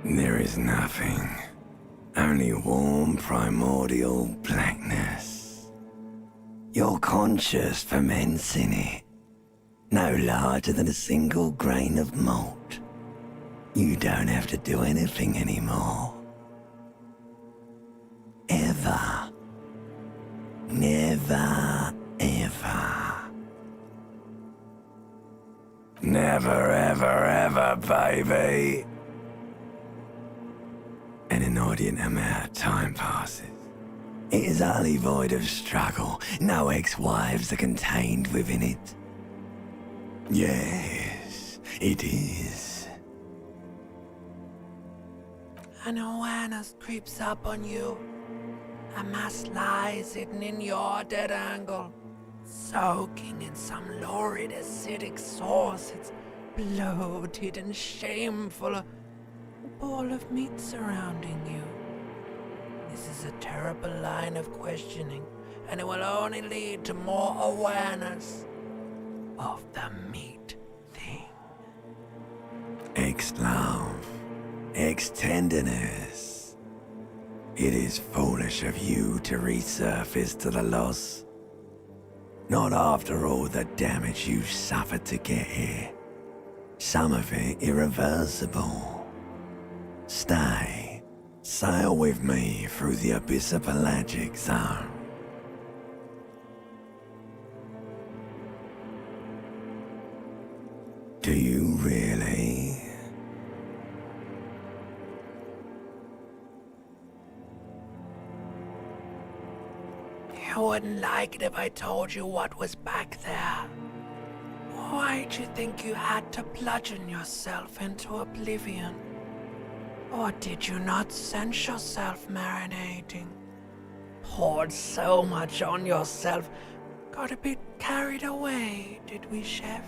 There is nothing. Only warm primordial blackness. Your conscious ferments in it. No larger than a single grain of malt. You don't have to do anything anymore. Ever. Never, ever. Never, ever, ever, baby. An inordinate amount of time passes. It is utterly void of struggle. No ex-wives are contained within it. Yes, it is. An awareness creeps up on you. A mass lies hidden in your dead angle, soaking in some lurid acidic sauce. It's bloated and shameful, a ball of meat surrounding you. This is a terrible line of questioning, and it will only lead to more awareness of the meat thing. Ex-love, ex-tenderness. It is foolish of you to resurface to the loss. Not after all the damage you suffered to get here. Some of it irreversible. Stay. Sail with me through the abyss of pelagic zone. Do you really? You wouldn't like it if I told you what was back there. Why'd you think you had to bludgeon yourself into oblivion? Or did you not sense yourself marinating? Poured so much on yourself, got a bit carried away, did we, Chef?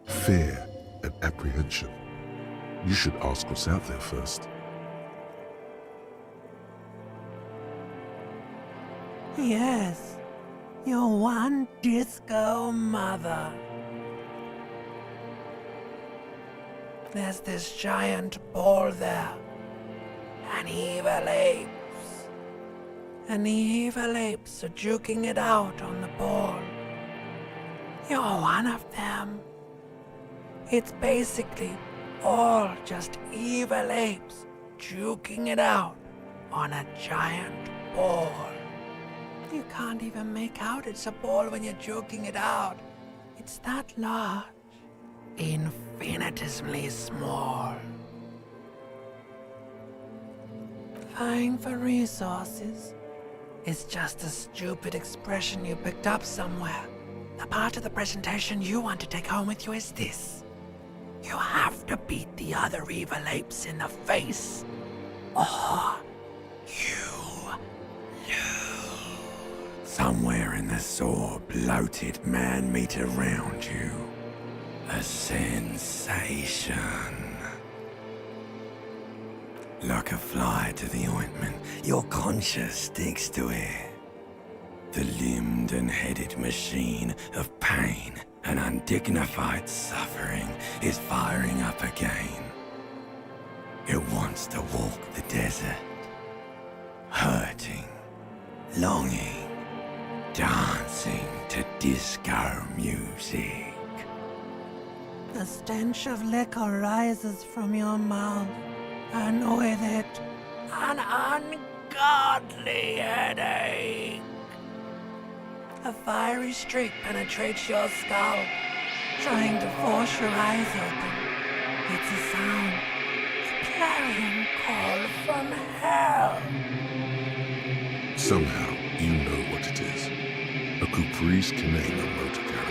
Fear and apprehension. You should ask what's out there first. Yes, your one disco mother. There's this giant ball there. And evil apes. And the evil apes are juking it out on the ball. You're one of them. It's basically all just evil apes juking it out on a giant ball. You can't even make out it's a ball when you're joking it out. It's that large. Infinitesimally small. Vying for resources is just a stupid expression you picked up somewhere. The part of the presentation you want to take home with you is this. You have to beat the other evil apes in the face, or you lose. Somewhere in the sore, bloated man-meat around you. A sensation. Like a fly to the ointment, your conscience sticks to it. The limbed and headed machine of pain and undignified suffering is firing up again. It wants to walk the desert, hurting, longing, dancing to disco music. The stench of liquor rises from your mouth, and with it, an ungodly headache. A fiery streak penetrates your skull, trying to force your eyes open. It's a sound, a clarion call from hell. Somehow, you know what it is. A Caprice Canadian motor carriage.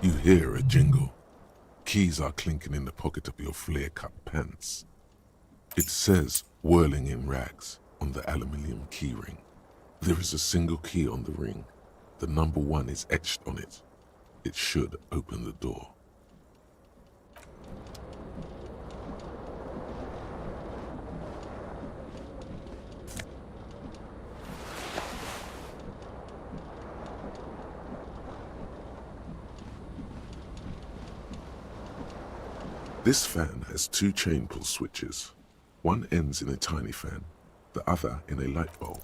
You hear a jingle. Keys are clinking in the pocket of your flare-cut pants. It says whirling in rags on the aluminium keyring. There is a single key on the ring. The number 1 is etched on it. It should open the door. This fan has 2 chain pull switches. One ends in a tiny fan, the other in a light bulb.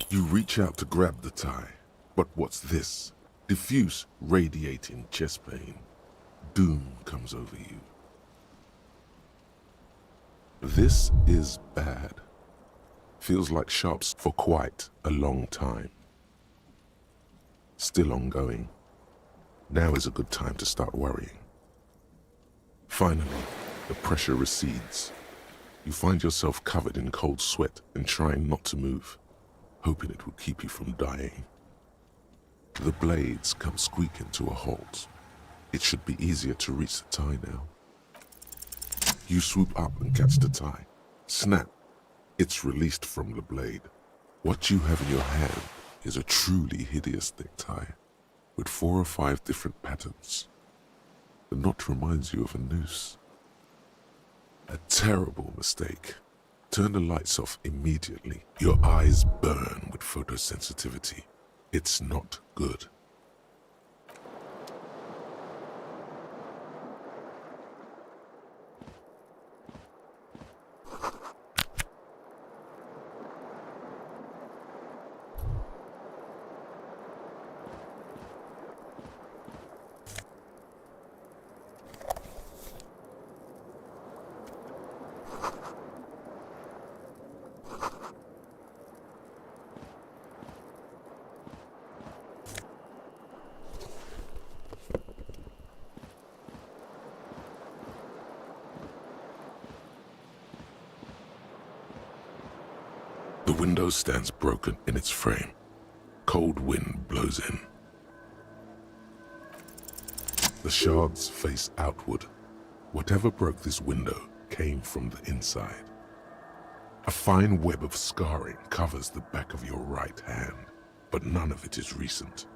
You reach out to grab the tie, but what's this? Diffuse, radiating chest pain. Doom comes over you. This is bad. Feels like sharps for quite a long time. Still ongoing. Now is a good time to start worrying. Finally, the pressure recedes. You find yourself covered in cold sweat and trying not to move, hoping it will keep you from dying. The blades come squeaking to a halt. It should be easier to reach the tie now. You swoop up and catch the tie. Snap! It's released from the blade. What you have in your hand is a truly hideous thick tie, with 4 or 5 different patterns. The knot reminds you of a noose. A terrible mistake. Turn the lights off immediately. Your eyes burn with photosensitivity. It's not good. The window stands broken in its frame. Cold wind blows in. The shards face outward. Whatever broke this window came from the inside. A fine web of scarring covers the back of your right hand, but none of it is recent.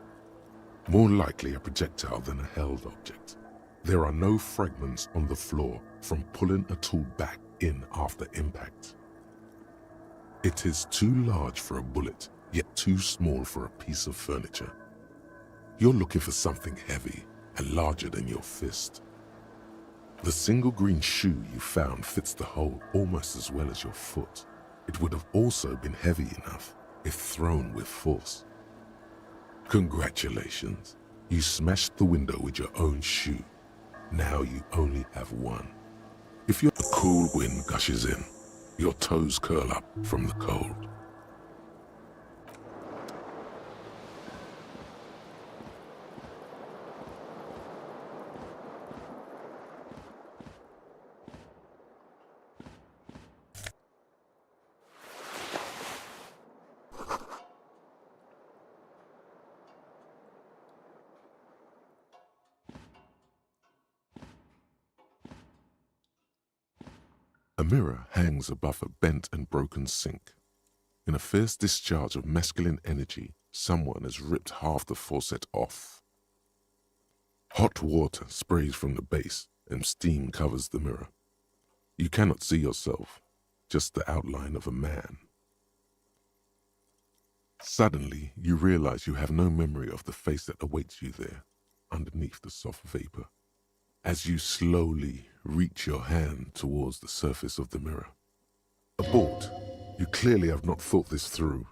More likely a projectile than a held object. There are no fragments on the floor from pulling a tool back in after impact. It is too large for a bullet, yet too small for a piece of furniture. You're looking for something heavy and larger than your fist. The single green shoe you found fits the hole almost as well as your foot. It would have also been heavy enough if thrown with force. Congratulations, you smashed the window with your own shoe. Now you only have one. If a cool wind gushes in, your toes curl up from the cold. A mirror hangs above a bent and broken sink. In a fierce discharge of masculine energy, someone has ripped half the faucet off. Hot water sprays from the base and steam covers the mirror. You cannot see yourself, just the outline of a man. Suddenly, you realize you have no memory of the face that awaits you there, underneath the soft vapor. As you slowly reach your hand towards the surface of the mirror. Abort. You clearly have not thought this through.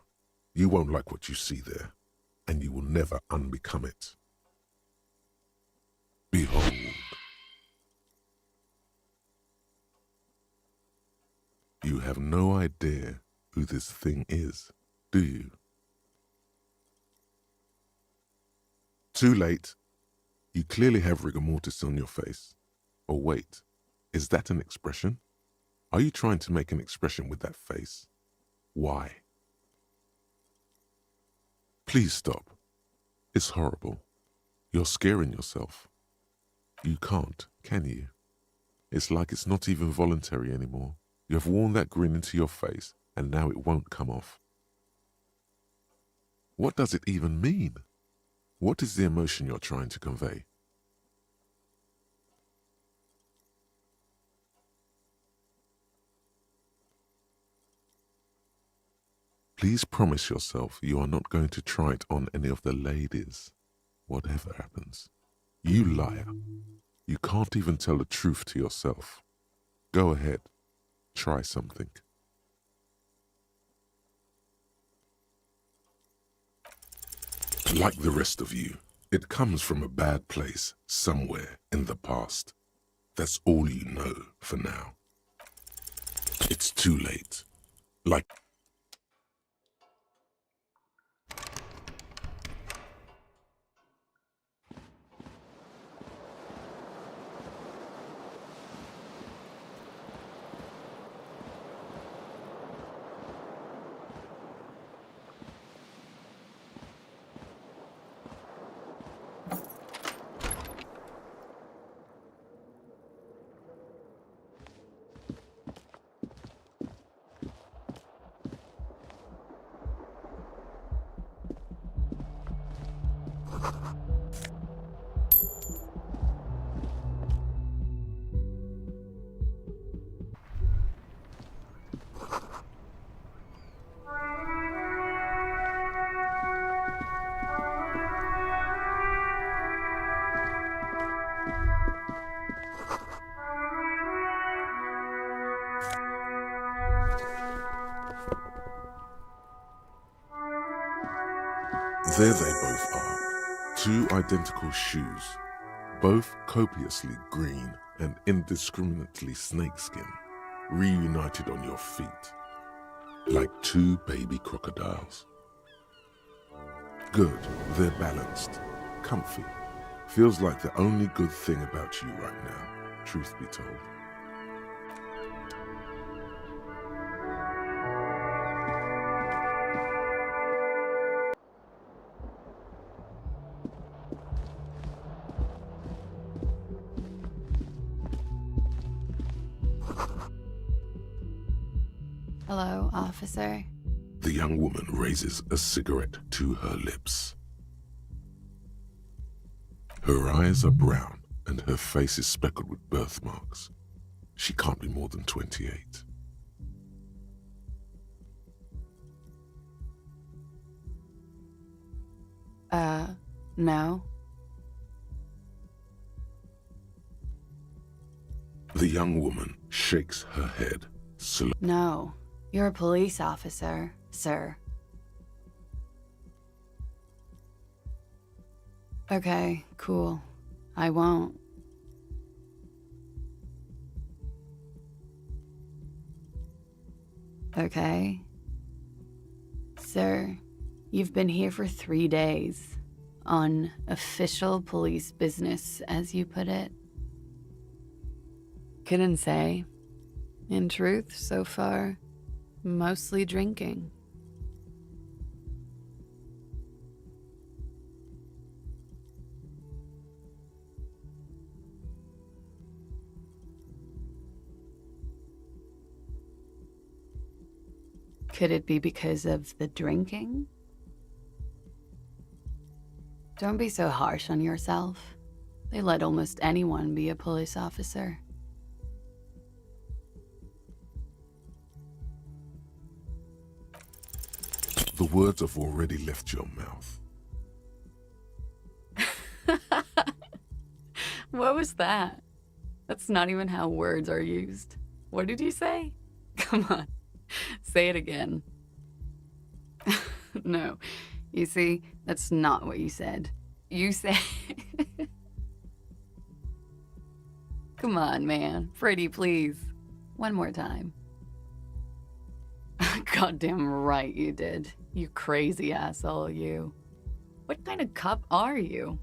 You won't like what you see there, and you will never unbecome it. Behold. You have no idea who this thing is, do you? Too late. You clearly have rigor mortis on your face. Or wait, is that an expression? Are you trying to make an expression with that face? Why? Please stop. It's horrible. You're scaring yourself. You can't, can you? It's like it's not even voluntary anymore. You have worn that grin into your face, and now it won't come off. What does it even mean? What is the emotion you're trying to convey? Please promise yourself you are not going to try it on any of the ladies, whatever happens. You liar. You can't even tell the truth to yourself. Go ahead. Try something. Like the rest of you, it comes from a bad place somewhere in the past. That's all you know for now. It's too late. Like... There they both are, two identical shoes, both copiously green and indiscriminately snakeskin, reunited on your feet, like two baby crocodiles. Good, they're balanced, comfy. Feels like the only good thing about you right now, truth be told. Hello, officer. The young woman raises a cigarette to her lips. Her eyes are brown and her face is speckled with birthmarks. She can't be more than 28. No. The young woman shakes her head slowly. No. You're a police officer, sir. Okay, cool. I won't. Okay. Sir, you've been here for 3 days. On official police business, as you put it. Couldn't say. In truth, so far, mostly drinking. Could it be because of the drinking? Don't be so harsh on yourself. They let almost anyone be a police officer. The words have already left your mouth. What was that? That's not even how words are used. What did you say? Come on, say it again. No, you see, that's not what you said. You said... Come on, man. Pretty, please. One more time. Goddamn right you did. You crazy asshole, you. What kind of cop are you?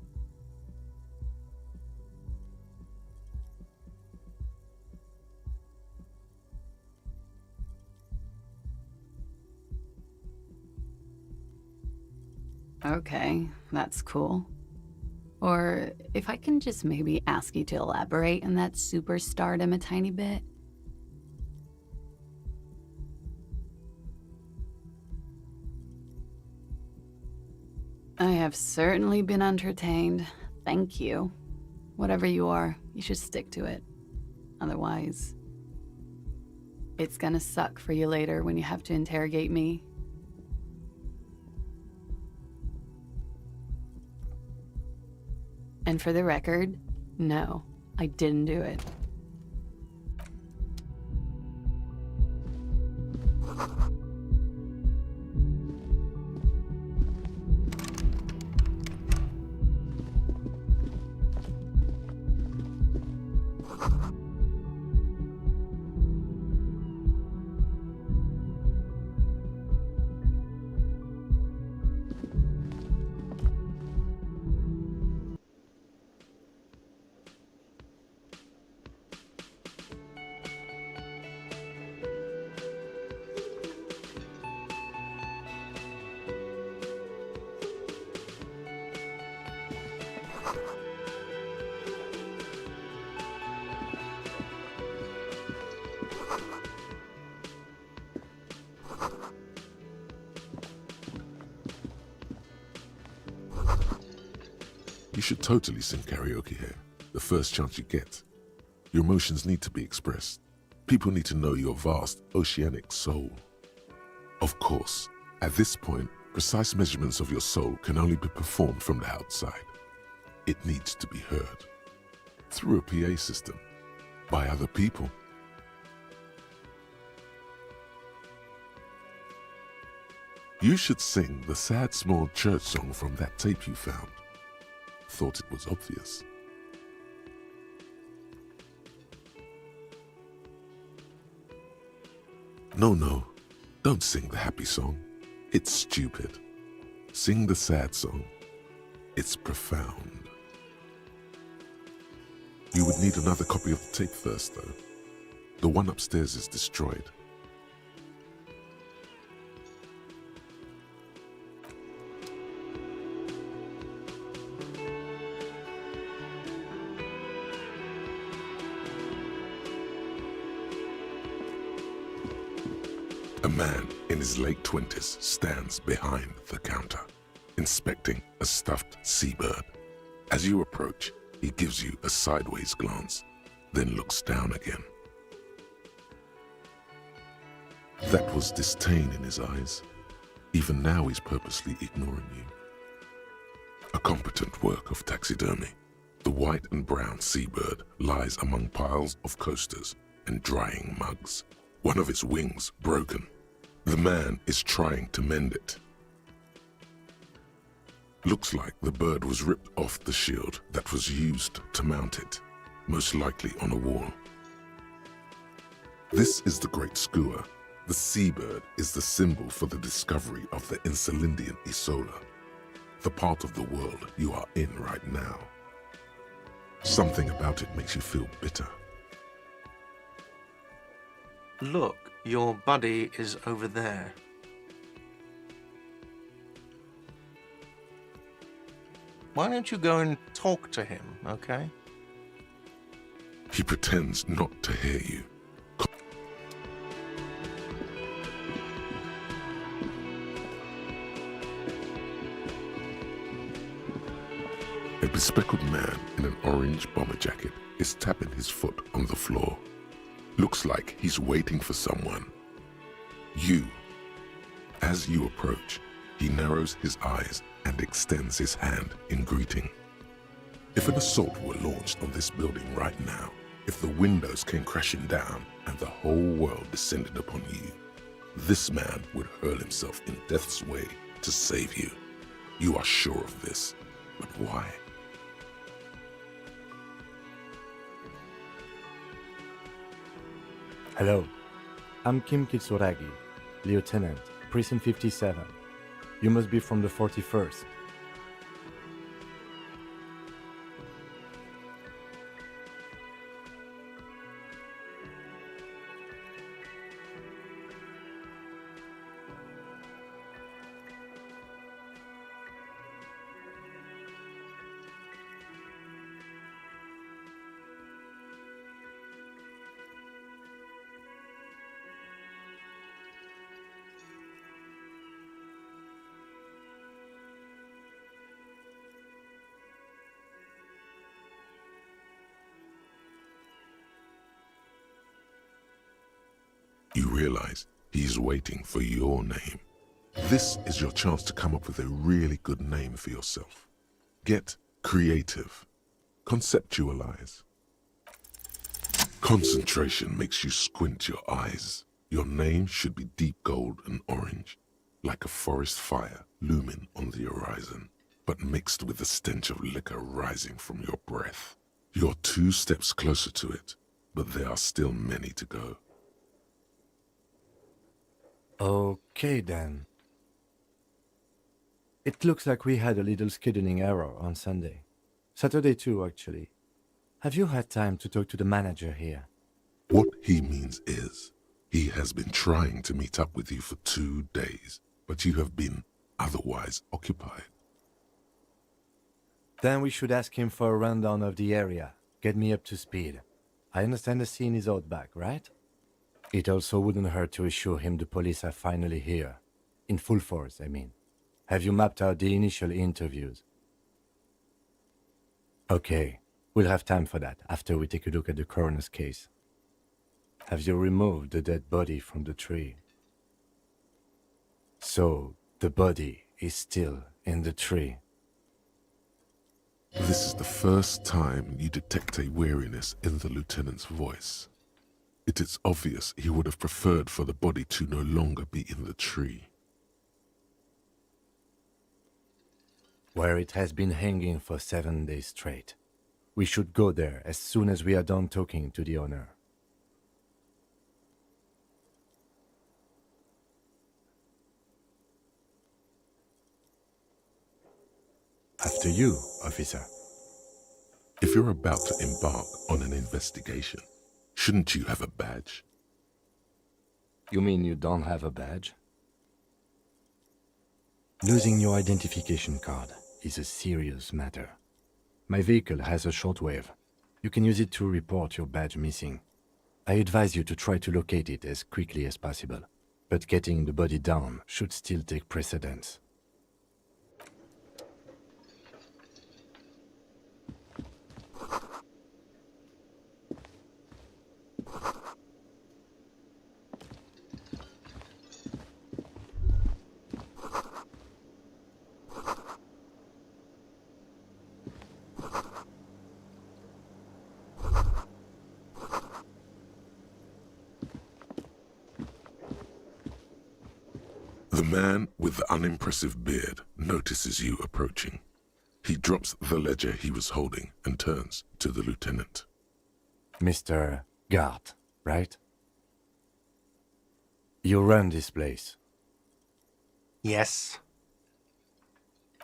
Okay, that's cool. Or if I can just maybe ask you to elaborate on that superstardom a tiny bit. I have certainly been entertained. Thank you. Whatever you are, you should stick to it. Otherwise, it's gonna suck for you later when you have to interrogate me. And for the record, no, I didn't do it. You should totally sing karaoke here, the first chance you get. Your emotions need to be expressed. People need to know your vast, oceanic soul. Of course, at this point, precise measurements of your soul can only be performed from the outside. It needs to be heard. Through a PA system. By other people. You should sing the sad small church song from that tape you found. Thought it was obvious. No, don't sing the happy song. It's stupid. Sing the sad song. It's profound. You would need another copy of the tape first, though. The one upstairs is destroyed. A man in his late 20s stands behind the counter, inspecting a stuffed seabird. As you approach, he gives you a sideways glance, then looks down again. That was disdain in his eyes. Even now he's purposely ignoring you. A competent work of taxidermy. The white and brown seabird lies among piles of coasters and drying mugs. One of its wings broken. The man is trying to mend it. Looks like the bird was ripped off the shield that was used to mount it, most likely on a wall. This is the Great Skua. The seabird is the symbol for the discovery of the Insulindian Isola, the part of the world you are in right now. Something about it makes you feel bitter. Look, your buddy is over there. Why don't you go and talk to him, okay? He pretends not to hear you. A bespectacled man in an orange bomber jacket is tapping his foot on the floor. Looks like he's waiting for someone. You. As you approach, he narrows his eyes and extends his hand in greeting. If an assault were launched on this building right now, if the windows came crashing down and the whole world descended upon you, this man would hurl himself in death's way to save you. You are sure of this, but why? Hello, I'm Kim Kitsuragi, Lieutenant, Prison 57. You must be from the 41st. realize he's waiting for your name. This is your chance to come up with a really good name for yourself. Get creative. Conceptualize. Concentration makes you squint your eyes. Your name should be deep gold and orange, like a forest fire looming on the horizon, but mixed with the stench of liquor rising from your breath. You're 2 steps closer to it, but there are still many to go. Okay then. It looks like we had a little scheduling error on Sunday. Saturday too, actually. Have you had time to talk to the manager here? What he means is, he has been trying to meet up with you for 2 days, but you have been otherwise occupied. Then we should ask him for a rundown of the area. Get me up to speed. I understand the scene is out back, right? It also wouldn't hurt to assure him the police are finally here. In full force, I mean. Have you mapped out the initial interviews? Okay, we'll have time for that after we take a look at the coroner's case. Have you removed the dead body from the tree? So, the body is still in the tree. This is the first time you detect a weariness in the lieutenant's voice. It is obvious he would have preferred for the body to no longer be in the tree. Where it has been hanging for 7 days straight. We should go there as soon as we are done talking to the owner. After you, officer. If you're about to embark on an investigation, shouldn't you have a badge? You mean you don't have a badge? Losing your identification card is a serious matter. My vehicle has a shortwave. You can use it to report your badge missing. I advise you to try to locate it as quickly as possible, but getting the body down should still take precedence. The man with the unimpressive beard notices you approaching. He drops the ledger he was holding and turns to the lieutenant. Mr. Gart, right? You run this place. Yes.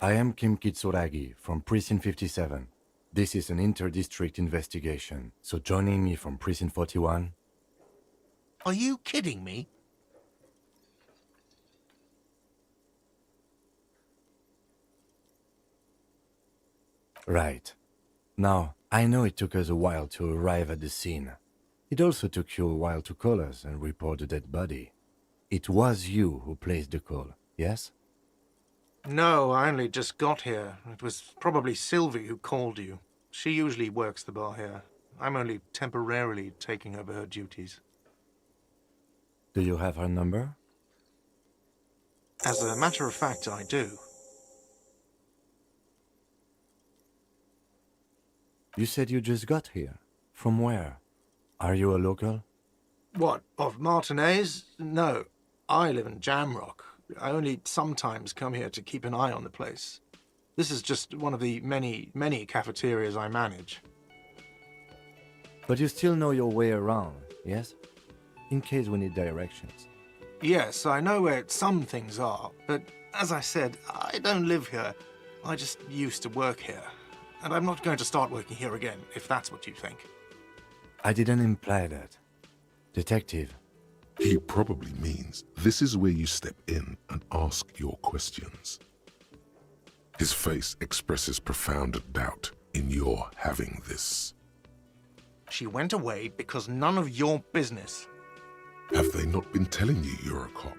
I am Kim Kitsuragi from Precinct 57. This is an inter-district investigation, so joining me from Precinct 41... Are you kidding me? Right. Now, I know it took us a while to arrive at the scene. It also took you a while to call us and report the dead body. It was you who placed the call, yes? No, I only just got here. It was probably Sylvie who called you. She usually works the bar here. I'm only temporarily taking over her duties. Do you have her number? As a matter of fact, I do. You said you just got here. From where? Are you a local? What, of Martinez? No, I live in Jamrock. I only sometimes come here to keep an eye on the place. This is just one of the many cafeterias I manage. But you still know your way around, yes? In case we need directions. Yes, I know where some things are, but as I said, I don't live here. I just used to work here. And I'm not going to start working here again, if that's what you think. I didn't imply that. Detective. He probably means this is where you step in and ask your questions. His face expresses profound doubt in your having this. She went away because none of your business. Have they not been telling you you're a cop?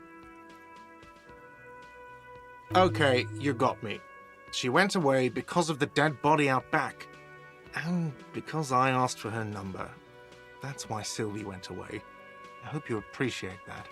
Okay, you got me. She went away because of the dead body out back. And because I asked for her number. That's why Sylvie went away. I hope you appreciate that.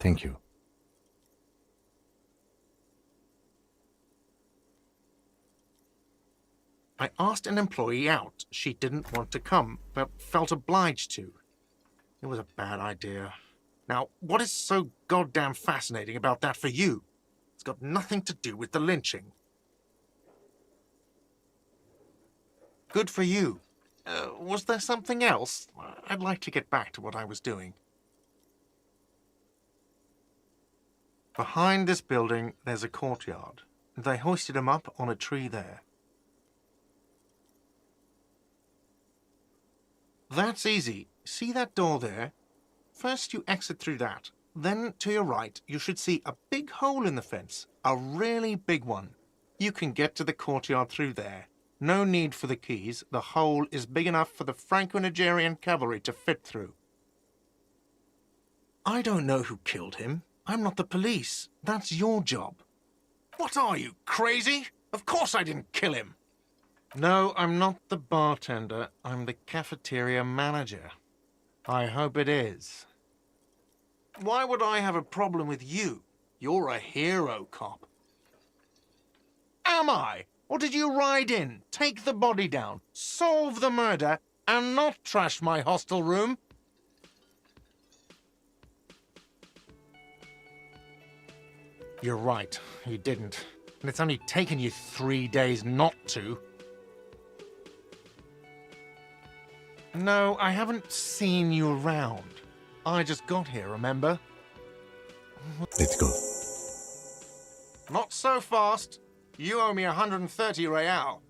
Thank you. I asked an employee out. She didn't want to come, but felt obliged to. It was a bad idea. Now, what is so goddamn fascinating about that for you? It's got nothing to do with the lynching. Good for you. Was there something else? I'd like to get back to what I was doing. Behind this building, there's a courtyard. They hoisted him up on a tree there. That's easy. See that door there? First you exit through that. Then, to your right, you should see a big hole in the fence. A really big one. You can get to the courtyard through there. No need for the keys. The hole is big enough for the Franco-Nigerian cavalry to fit through. I don't know who killed him. I'm not the police. That's your job. What are you, crazy? Of course I didn't kill him. No, I'm not the bartender. I'm the cafeteria manager. I hope it is. Why would I have a problem with you? You're a hero cop. Am I? Or did you ride in, take the body down, solve the murder, and not trash my hostel room? You're right, you didn't. And it's only taken you 3 days not to. No, I haven't seen you around. I just got here, remember? Let's go. Not so fast. You owe me 130 real.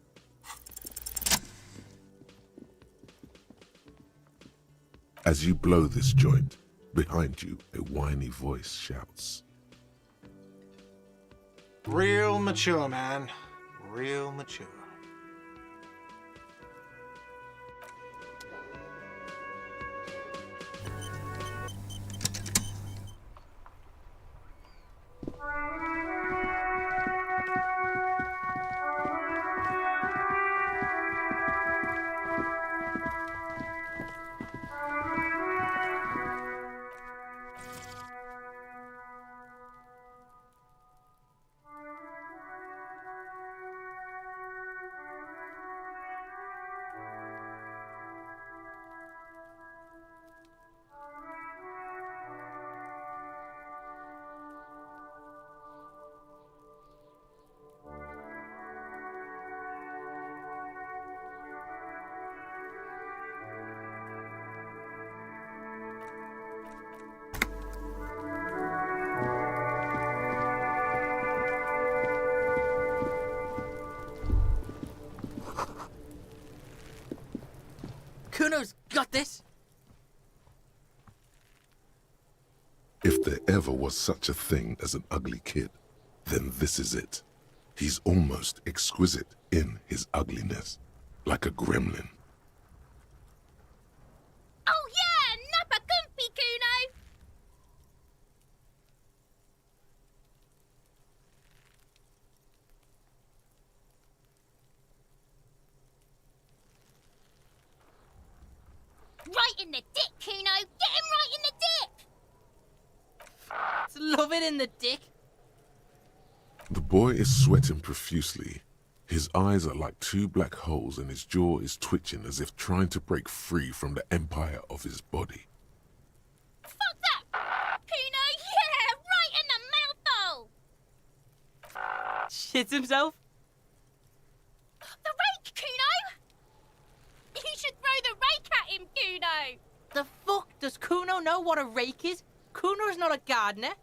As you blow this joint, behind you, a whiny voice shouts. Real mature, man. Real mature. Kuno's got this! If there ever was such a thing as an ugly kid, then this is it. He's almost exquisite in his ugliness, like a gremlin. Oh yeah, Nappa Gumpy, Kuno! Right in the dick, Kuno! Get him right in the dick! Love it in the dick. The boy is sweating profusely. His eyes are like two black holes and his jaw is twitching as if trying to break free from the empire of his body. Fuck that! Kuno, yeah! Right in the mouthhole! Shits himself. The rake, Kuno! You should throw the rake at him, Kuno! The fuck? Does Kuno know what a rake is? Kuno's not a gardener.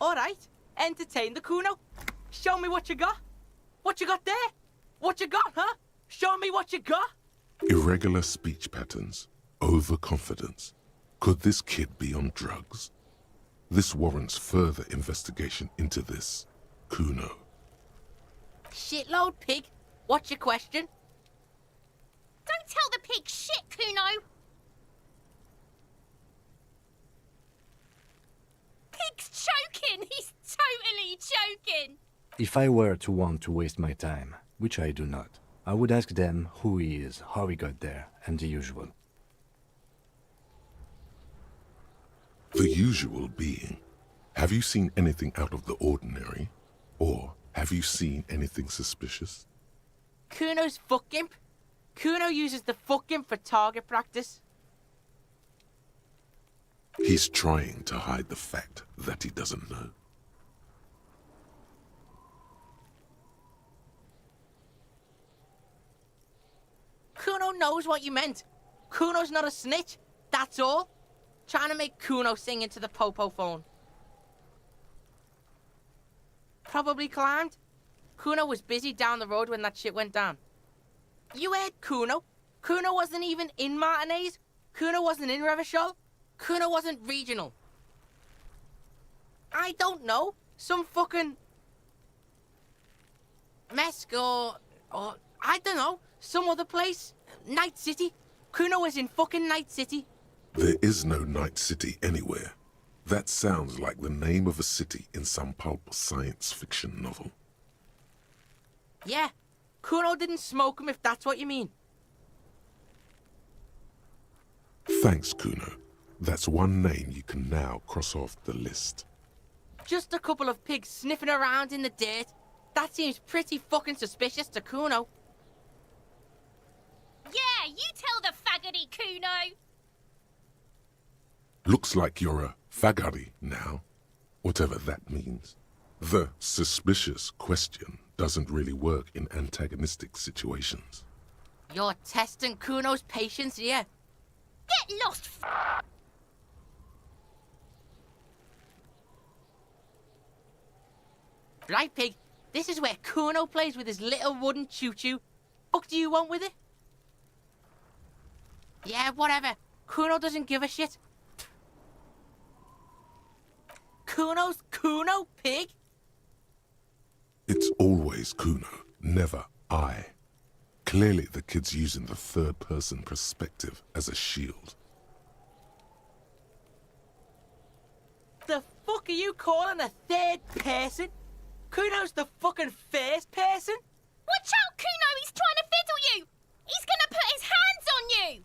Alright, entertain the Kuno. Show me what you got. What you got there? What you got, huh? Show me what you got. Irregular speech patterns, overconfidence. Could this kid be on drugs? This warrants further investigation into this Kuno. Shitload pig. What's your question? Don't tell the pig shit, Kuno! Pig's choking! He's totally choking! If I were to want to waste my time, which I do not, I would ask them who he is, how he got there, and the usual. The usual being. Have you seen anything out of the ordinary? Or have you seen anything suspicious? Kuno's fuck gimp. Kuno uses the fuck gimp for target practice. He's trying to hide the fact that he doesn't know. Kuno knows what you meant. Kuno's not a snitch, that's all. Trying to make Kuno sing into the popo phone. Probably climbed. Kuno was busy down the road when that shit went down. You heard Kuno. Kuno wasn't even in Martinez. Kuno wasn't in Revachol. Kuno wasn't regional. I don't know. Some fucking... Mesk or I don't know. Some other place. Night City. Kuno was in fucking Night City. There is no Night City anywhere. That sounds like the name of a city in some pulp science fiction novel. Yeah. Kuno didn't smoke him if that's what you mean. Thanks, Kuno. That's one name you can now cross off the list. Just a couple of pigs sniffing around in the dirt. That seems pretty fucking suspicious to Kuno. Yeah, you tell the faggoty, Kuno. Looks like you're a fagari now, whatever that means. The suspicious question doesn't really work in antagonistic situations. You're testing Kuno's patience here. Get lost, Right, pig? This is where Kuno plays with his little wooden choo-choo. Fuck do you want with it? Yeah, whatever. Kuno doesn't give a shit. Kuno's Kuno, pig? It's always Kuno, never I. Clearly the kid's using the third-person perspective as a shield. The fuck are you calling a third person? Kuno's the fucking first person? Watch out, Kuno! He's trying to fiddle you! He's gonna put his hands on you!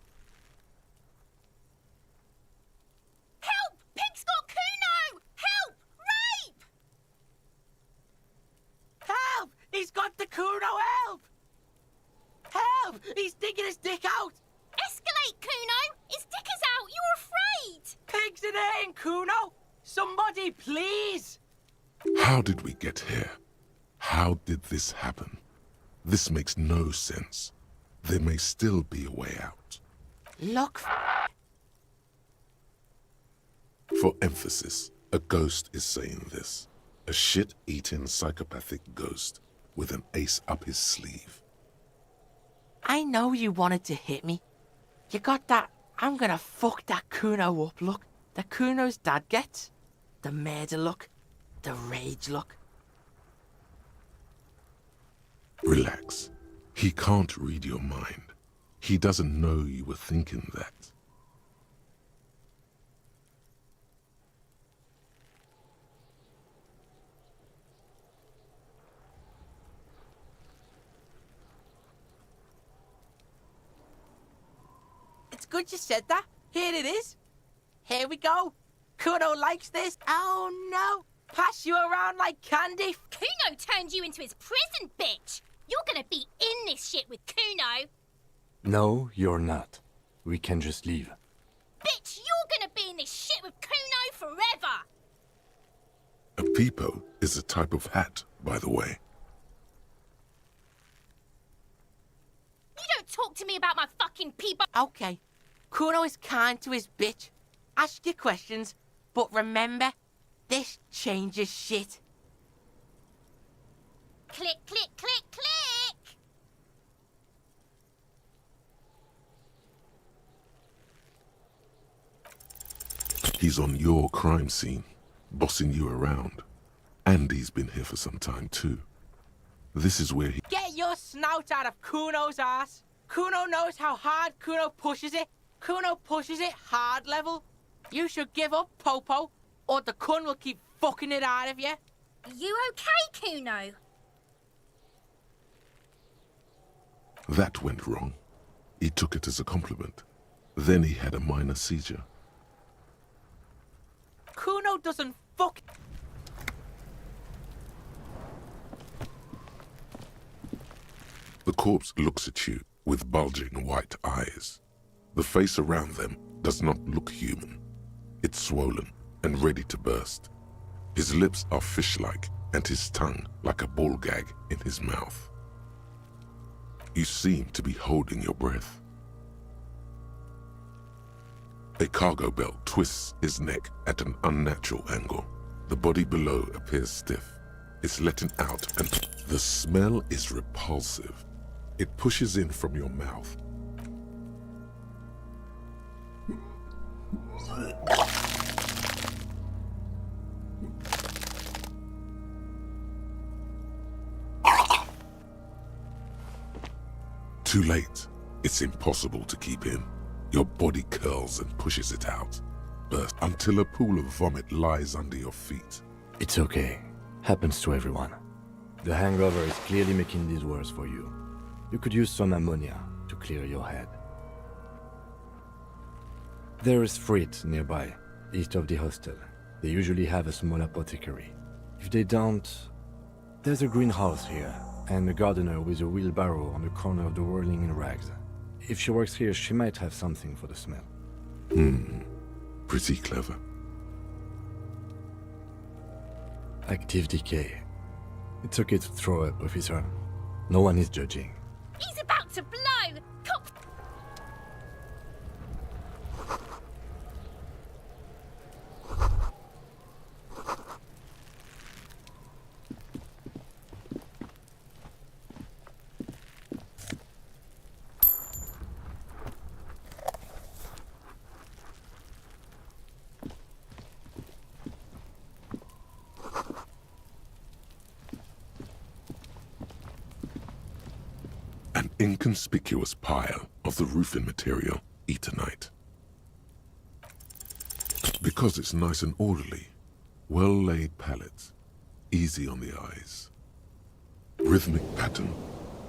Help! Pig's got Kuno! Help! Rape! Help! He's got the Kuno, help! Help! He's digging his dick out! Escalate, Kuno! His dick is out! You're afraid! Pigs in here, Kuno! Somebody, please! How did we get here? How did this happen? This makes no sense. There may still be a way out. Look. For emphasis, a ghost is saying this. A shit-eating psychopathic ghost with an ace up his sleeve. I know you wanted to hit me. You got that, I'm gonna fuck that Kuno up look. The Kuno's dad gets. The murder look. The rage look. Relax. He can't read your mind. He doesn't know you were thinking that. It's good you said that. Here it is. Here we go. Kuno likes this. Oh no. Pass you around like candy. Kuno turned you into his prison, bitch! You're gonna be in this shit with Kuno! No, you're not. We can just leave. Bitch, you're gonna be in this shit with Kuno forever! A peepo is a type of hat, by the way. You don't talk to me about my fucking people! Okay. Kuno is kind to his bitch. Ask your questions, but remember, this changes shit. Click, click, click, click! He's on your crime scene, bossing you around. And he's been here for some time too. This is where he... Get your snout out of Kuno's ass. Kuno knows how hard Kuno pushes it. Kuno pushes it hard level. You should give up, Popo, or the Kun will keep fucking it out of you. You okay, Kuno? That went wrong. He took it as a compliment. Then he had a minor seizure. Kuno doesn't fuck. The corpse looks at you with bulging white eyes. The face around them does not look human. It's swollen and ready to burst. His lips are fish-like and his tongue like a ball gag in his mouth. You seem to be holding your breath. A cargo belt twists his neck at an unnatural angle. The body below appears stiff. It's letting out and the smell is repulsive. It pushes in from your mouth. Too late. It's impossible to keep in. Your body curls and pushes it out, burst until a pool of vomit lies under your feet. It's okay. Happens to everyone. The hangover is clearly making these worse for you. You could use some ammonia to clear your head. There is Frit nearby, east of the hostel. They usually have a small apothecary. If they don't, there's a greenhouse here, and a gardener with a wheelbarrow on the corner of the whirling in rags. If she works here, she might have something for the smell. Pretty clever. Active decay. It's okay to throw up, officer. No one is judging. He's about to blow! Cop! An inconspicuous pile of the roofing material, Eternite. Because it's nice and orderly, well-laid pallets, easy on the eyes. Rhythmic pattern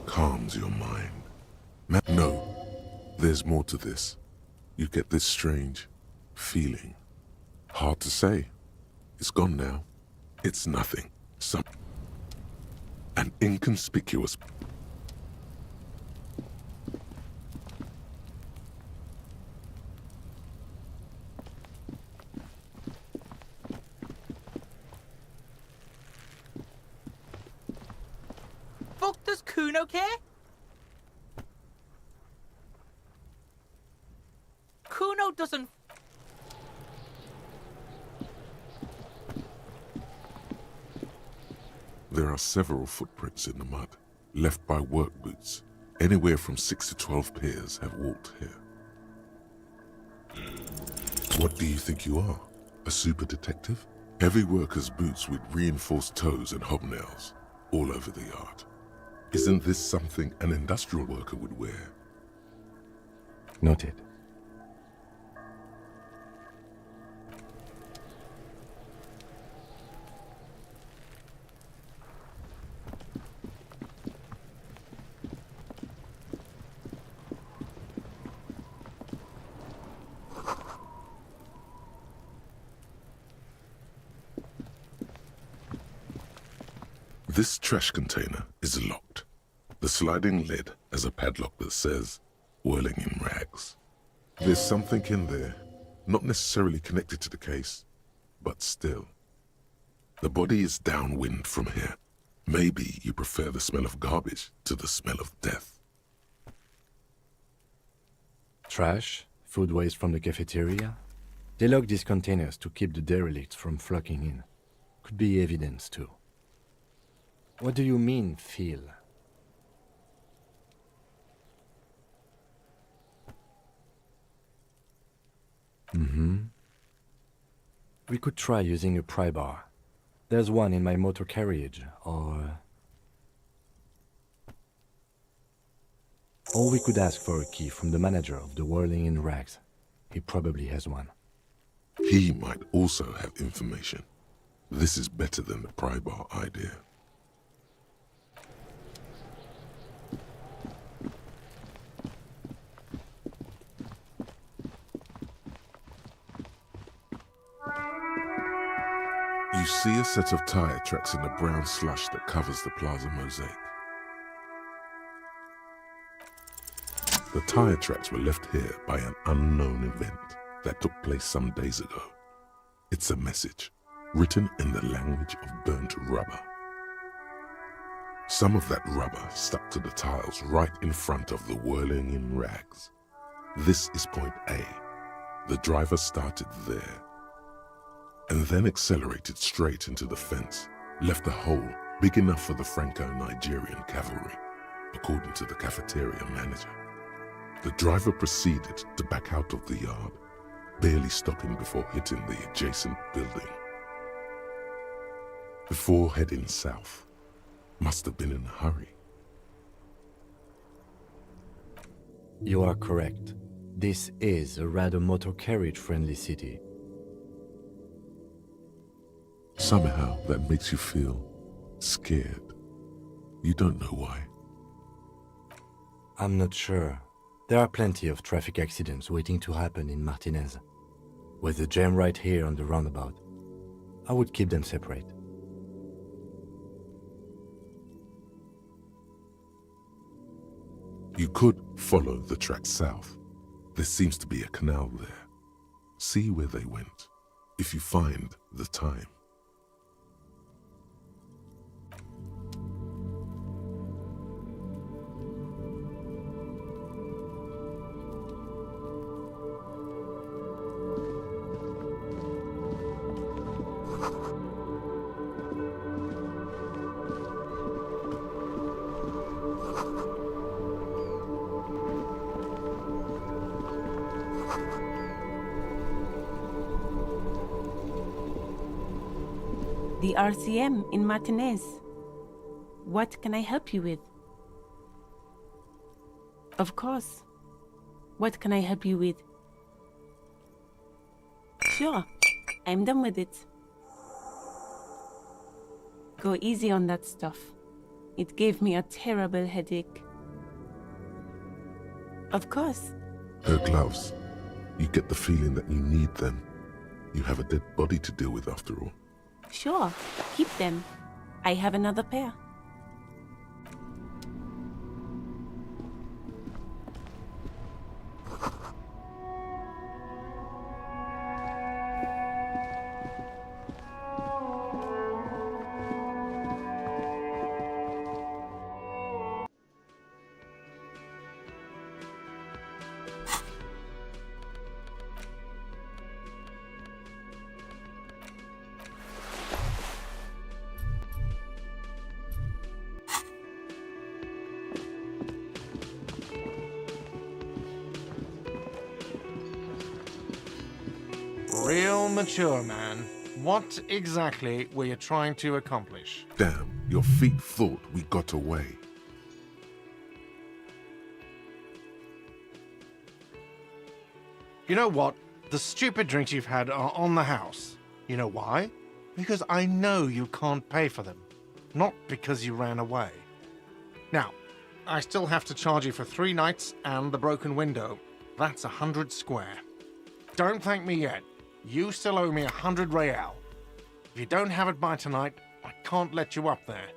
calms your mind. No, there's more to this. You get this strange feeling. Hard to say. It's gone now. It's nothing. An inconspicuous... Fuck does Kuno care? Kuno doesn't. There are several footprints in the mud, left by work boots. Anywhere from 6 to 12 pairs have walked here. What do you think you are? A super detective? Heavy workers' boots with reinforced toes and hobnails, all over the yard. Isn't this something an industrial worker would wear? Noted. This trash container is locked. The sliding lid has a padlock that says, whirling in rags. There's something in there, not necessarily connected to the case, but still. The body is downwind from here. Maybe you prefer the smell of garbage to the smell of death. Trash, food waste from the cafeteria. They lock these containers to keep the derelicts from flocking in. Could be evidence too. What do you mean, feel? We could try using a pry bar. There's one in my motor carriage, or we could ask for a key from the manager of the Whirling in Rags. He probably has one. He might also have information. This is better than the pry bar idea. You see a set of tire tracks in the brown slush that covers the plaza mosaic. The tire tracks were left here by an unknown event that took place some days ago. It's a message, written in the language of burnt rubber. Some of that rubber stuck to the tiles right in front of the whirling in rags. This is point A. The driver started there, and then accelerated straight into the fence, left a hole big enough for the Franco-Nigerian cavalry, according to the cafeteria manager. The driver proceeded to back out of the yard, barely stopping before hitting the adjacent building. Before heading south, must have been in a hurry. You are correct. This is a rather motor carriage-friendly city. Somehow that makes you feel scared. You don't know why. I'm not sure. There are plenty of traffic accidents waiting to happen in Martinez. With the jam right here on the roundabout, I would keep them separate. You could follow the track south. There seems to be a canal there. See where they went, if you find the time. The RCM in Martinez. What can I help you with? Of course. What can I help you with? Sure, I'm done with it. Go easy on that stuff. It gave me a terrible headache. Of course. Her gloves. You get the feeling that you need them. You have a dead body to deal with after all. Sure, keep them. I have another pair. Real mature, man. What exactly were you trying to accomplish? Damn, your feet thought we got away. You know what? The stupid drinks you've had are on the house. You know why? Because I know you can't pay for them. Not because you ran away. Now, I still have to charge you for 3 nights and the broken window. That's 100 square. Don't thank me yet. You still owe me 100 real. If you don't have it by tonight, I can't let you up there.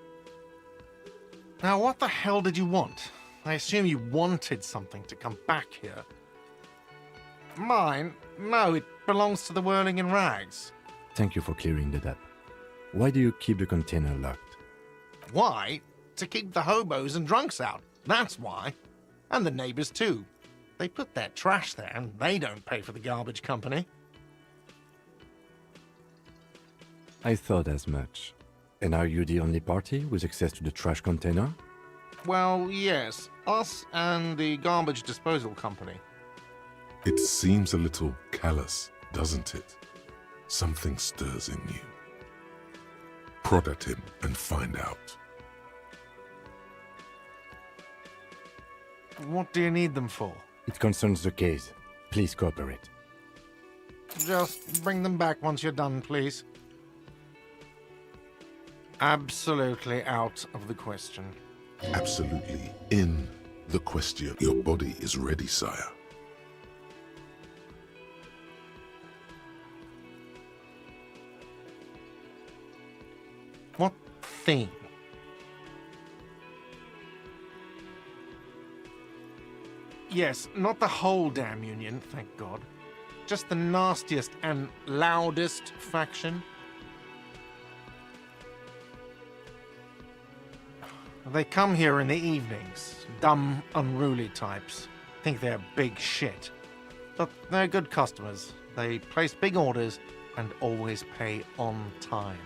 Now, what the hell did you want? I assume you wanted something to come back here. Mine? No, it belongs to the Whirling in Rags. Thank you for clearing that up. Why do you keep the container locked? Why? To keep the hobos and drunks out. That's why. And the neighbors too. They put their trash there and they don't pay for the garbage company. I thought as much. And are you the only party with access to the trash container? Well, yes. Us and the garbage disposal company. It seems a little callous, doesn't it? Something stirs in you. Prod at him and find out. What do you need them for? It concerns the case. Please cooperate. Just bring them back once you're done, please. Absolutely out of the question. Absolutely in the question. Your body is ready, sire. What theme? Yes, not the whole damn Union, thank God. Just the nastiest and loudest faction. They come here in the evenings. Dumb, unruly types. Think they're big shit. But they're good customers. They place big orders and always pay on time.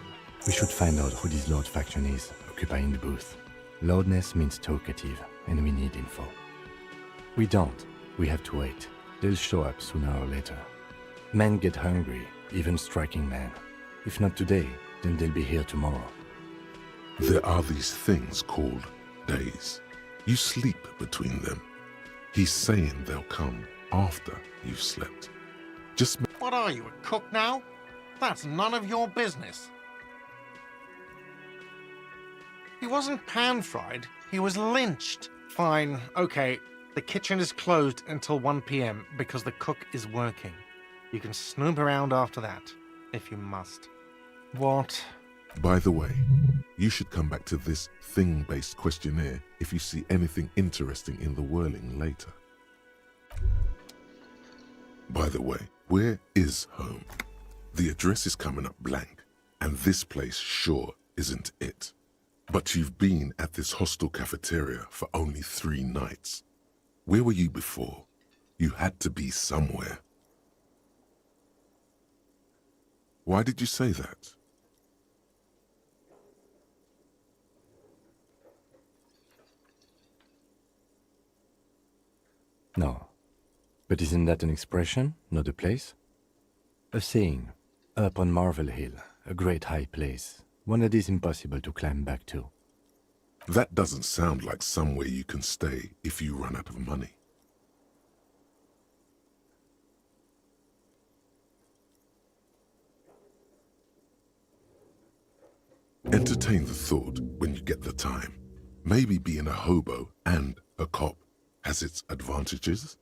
We should find out who this Lord faction is, occupying the booth. Loudness means talkative, and we need info. We don't. We have to wait. They'll show up sooner or later. Men get hungry, even striking men. If not today, then they'll be here tomorrow. There are these things called days. You sleep between them. He's saying they'll come after you've slept. Just What are you, a cook now? That's none of your business. He wasn't pan-fried, he was lynched. Fine, okay, the kitchen is closed until 1 p.m. because the cook is working. You can snoop around after that, if you must. What? By the way, you should come back to this thing-based questionnaire if you see anything interesting in the whirling later. By the way, where is home? The address is coming up blank, and this place sure isn't it. But you've been at this hostel cafeteria for only 3 nights. Where were you before? You had to be somewhere. Why did you say that? No. But isn't that an expression, not a place? A saying, up on Marvel Hill, a great high place, one that is impossible to climb back to. That doesn't sound like somewhere you can stay if you run out of money. Entertain the thought when you get the time. Maybe being a hobo and a cop has its advantages.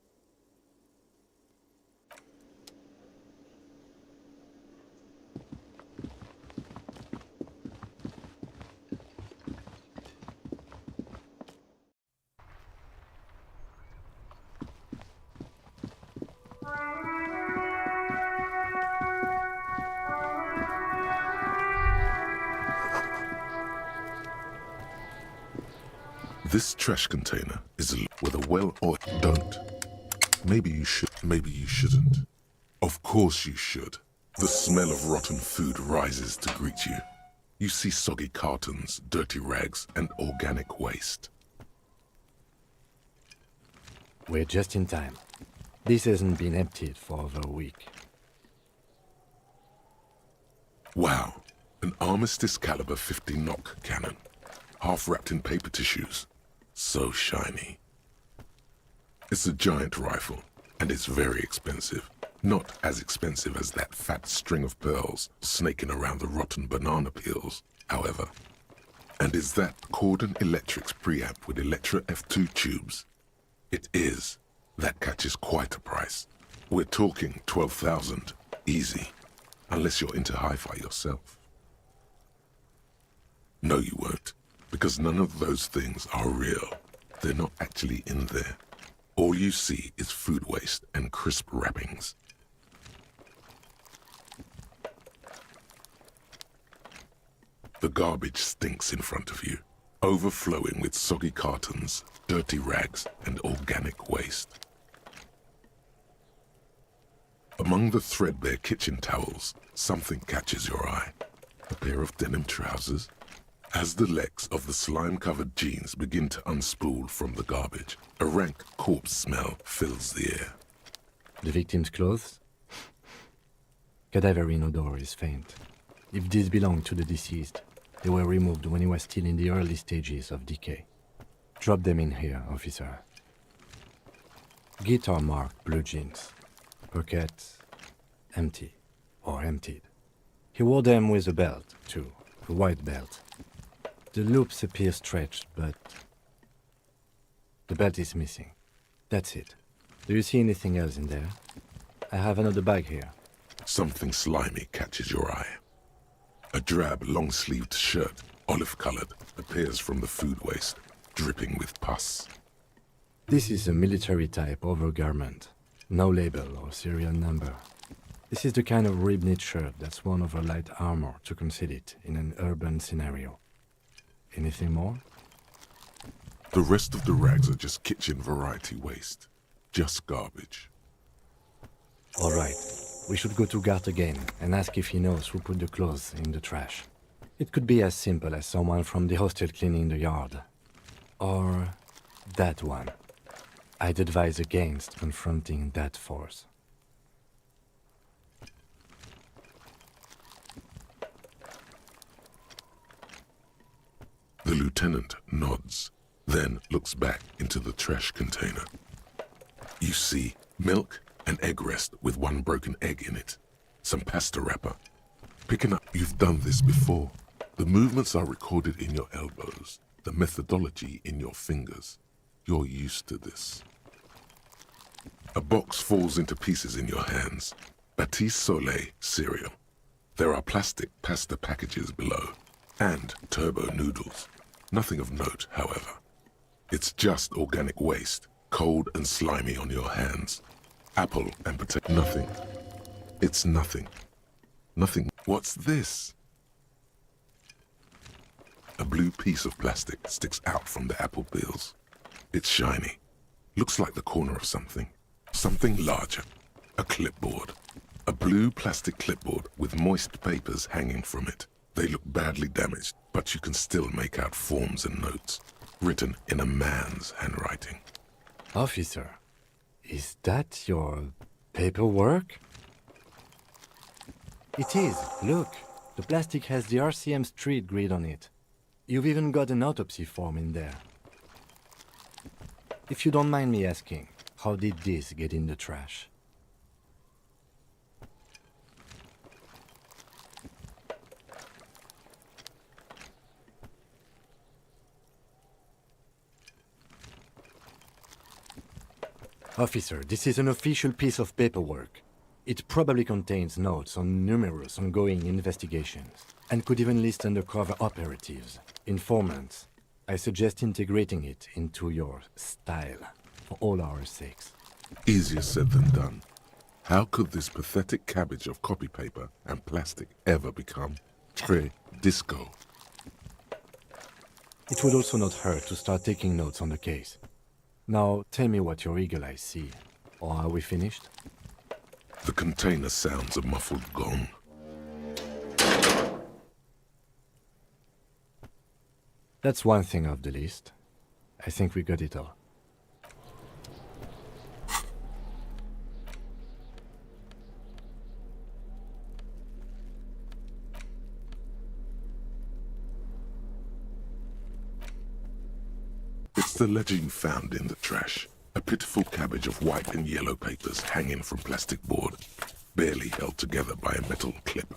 This trash container is with a well-oiled... Don't. Maybe you should, maybe you shouldn't. Of course you should. The smell of rotten food rises to greet you. You see soggy cartons, dirty rags, and organic waste. We're just in time. This hasn't been emptied for over a week. Wow, an Armistice caliber 50 knock cannon, half wrapped in paper tissues. So shiny. It's a giant rifle, and it's very expensive. Not as expensive as that fat string of pearls snaking around the rotten banana peels, however. And is that Cordon Electric's preamp with Electra F2 tubes? It is. That catches quite a price. We're talking 12,000, easy. Unless you're into hi-fi yourself. No, you won't. Because none of those things are real. They're not actually in there. All you see is food waste and crisp wrappings. The garbage stinks in front of you, overflowing with soggy cartons, dirty rags, and organic waste. Among the threadbare kitchen towels, something catches your eye. A pair of denim trousers. As the legs of the slime-covered jeans begin to unspool from the garbage, a rank corpse smell fills the air. The victim's clothes? Cadaverine odor is faint. If these belong to the deceased, they were removed when he was still in the early stages of decay. Drop them in here, officer. Guitar-marked blue jeans. Pockets empty or emptied. He wore them with a belt, too, a white belt. The loops appear stretched, but the belt is missing. That's it. Do you see anything else in there? I have another bag here. Something slimy catches your eye. A drab, long-sleeved shirt, olive-colored, appears from the food waste, dripping with pus. This is a military-type overgarment. No label or serial number. This is the kind of rib-knit shirt that's worn over light armor to conceal it in an urban scenario. Anything more? The rest of the rags are just kitchen variety waste. Just garbage. All right. We should go to Gart again and ask if he knows who put the clothes in the trash. It could be as simple as someone from the hostel cleaning the yard. Or that one. I'd advise against confronting that force. The lieutenant nods, then looks back into the trash container. You see milk, an egg rest with one broken egg in it, some pasta wrapper. Picking up, you've done this before. The movements are recorded in your elbows, the methodology in your fingers. You're used to this. A box falls into pieces in your hands. Baptiste Soleil cereal. There are plastic pasta packages below, and turbo noodles. Nothing of note, however. It's just organic waste, cold and slimy on your hands. Apple and potato. Nothing. It's nothing. Nothing. What's this? A blue piece of plastic sticks out from the apple peels. It's shiny. Looks like the corner of something. Something larger. A clipboard. A blue plastic clipboard with moist papers hanging from it. They look badly damaged, but you can still make out forms and notes, written in a man's handwriting. Officer, is that your paperwork? It is. Look, the plastic has the RCM street grid on it. You've even got an autopsy form in there. If you don't mind me asking, how did this get in the trash? Officer, this is an official piece of paperwork. It probably contains notes on numerous ongoing investigations, and could even list undercover operatives, informants. I suggest integrating it into your style, for all our sakes. Easier said than done. How could this pathetic cabbage of copy paper and plastic ever become très disco? It would also not hurt to start taking notes on the case. Now, tell me what your eagle eyes see. Or are we finished? The container sounds a muffled gong. That's one thing off the list. I think we got it all. It's the ledger you found in the trash. A pitiful cabbage of white and yellow papers hanging from plastic board, barely held together by a metal clip.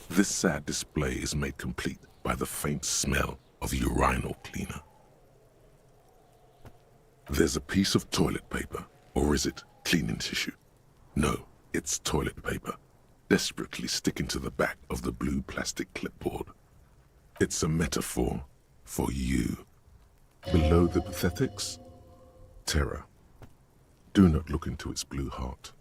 This sad display is made complete by the faint smell of urinal cleaner. There's a piece of toilet paper, or is it cleaning tissue? No, it's toilet paper, desperately sticking to the back of the blue plastic clipboard. It's a metaphor for you. Below the pathetics, terror. Do not look into its blue heart.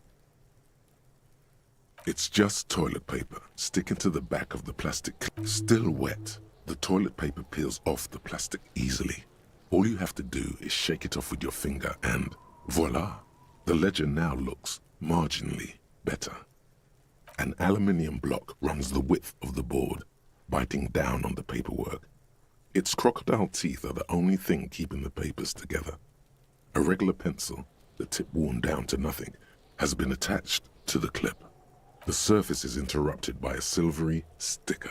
It's just toilet paper sticking to the back of the plastic. Still wet, the toilet paper peels off the plastic easily. All you have to do is shake it off with your finger and voila! The ledger now looks marginally better. An aluminium block runs the width of the board, biting down on the paperwork. Its crocodile teeth are the only thing keeping the papers together. A regular pencil, the tip worn down to nothing, has been attached to the clip. The surface is interrupted by a silvery sticker.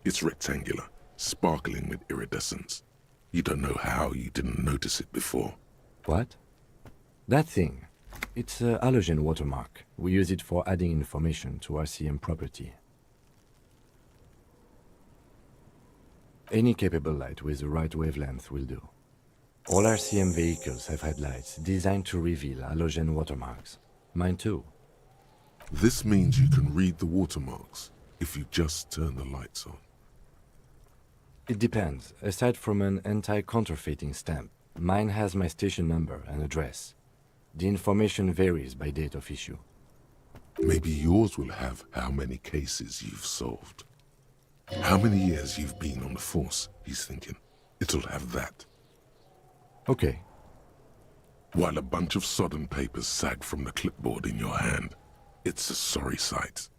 It's rectangular, sparkling with iridescence. You don't know how you didn't notice it before. What? That thing. It's a halogen watermark. We use it for adding information to RCM property. Any capable light with the right wavelength will do. All RCM vehicles have headlights designed to reveal halogen watermarks. Mine too. This means you can read the watermarks. if you just turn the lights on? It depends. Aside from an anti-counterfeiting stamp, mine has my station number and address. The information varies by date of issue. Maybe yours will have how many cases you've solved. How many years you've been on the force, he's thinking. It'll have that. Okay. While a bunch of sodden papers sag from the clipboard in your hand, it's a sorry sight.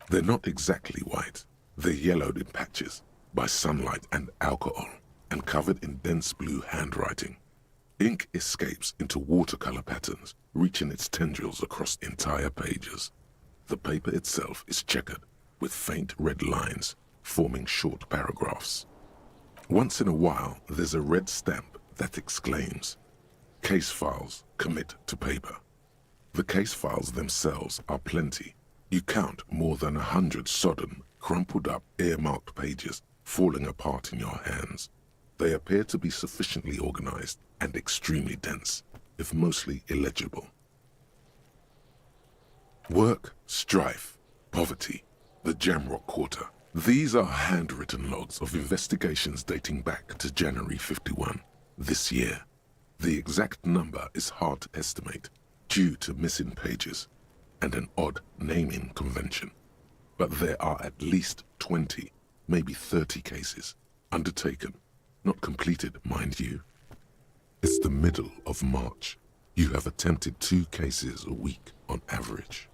They're not exactly white. They're yellowed in patches by sunlight and alcohol, and covered in dense blue handwriting. Ink escapes into watercolor patterns, reaching its tendrils across entire pages. The paper itself is checkered, with faint red lines, forming short paragraphs. Once in a while, there's a red stamp that exclaims, "Case files, commit to paper." The case files themselves are plenty. You count more than 100 sodden, crumpled up, earmarked pages falling apart in your hands. They appear to be sufficiently organized and extremely dense, if mostly illegible. Work, strife, poverty, the Jamrock Quarter. These are handwritten logs of investigations dating back to January 51, this year. The exact number is hard to estimate, due to missing pages and an odd naming convention. But there are at least 20, maybe 30 cases, undertaken, not completed, mind you. It's the middle of March. You have attempted 2 cases a week on average.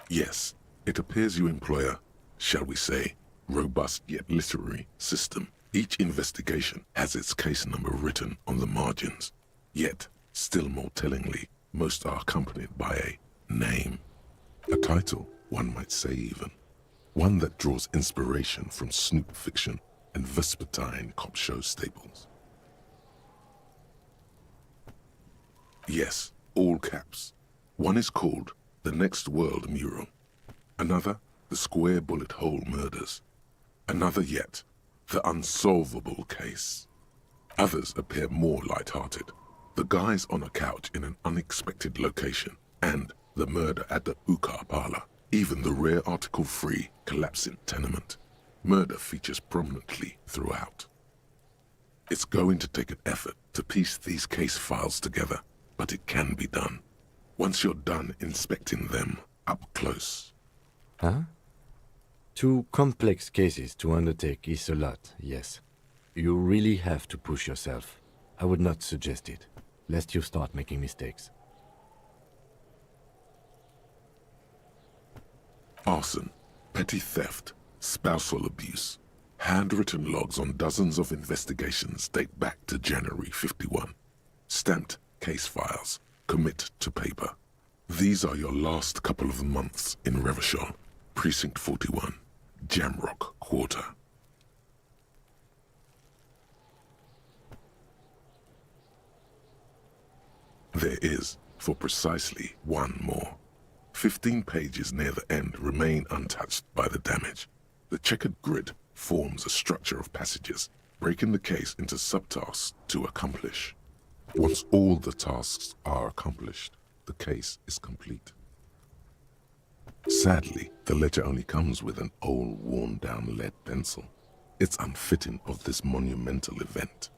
Yes, it appears you employ a, shall we say, robust yet literary system. Each investigation has its case number written on the margins. Yet, still more tellingly, most are accompanied by a name. A title, one might say even. One that draws inspiration from snoop fiction and vespertine cop show staples. Yes, all caps. One is called The Next World Mural. Another, The Square Bullet Hole Murders. Another yet, The Unsolvable Case. Others appear more light-hearted. The guys on a couch in an unexpected location, and the murder at the hookah parlor. Even the rare article-free collapsing tenement. Murder features prominently throughout. It's going to take an effort to piece these case files together, but it can be done. Once you're done inspecting them up close. Huh? 2 complex cases to undertake is a lot, yes. You really have to push yourself. I would not suggest it, lest you start making mistakes. Arson, petty theft, spousal abuse. Handwritten logs on dozens of investigations date back to January 51. Stamped case files, commit to paper. These are your last couple of months in Revachol, Precinct 41, Jamrock Quarter. There is, for precisely one more. 15 pages near the end remain untouched by the damage. The checkered grid forms a structure of passages, breaking the case into subtasks to accomplish. Once all the tasks are accomplished, the case is complete. Sadly, the ledger only comes with an old, worn-down lead pencil. It's unfitting of this monumental event.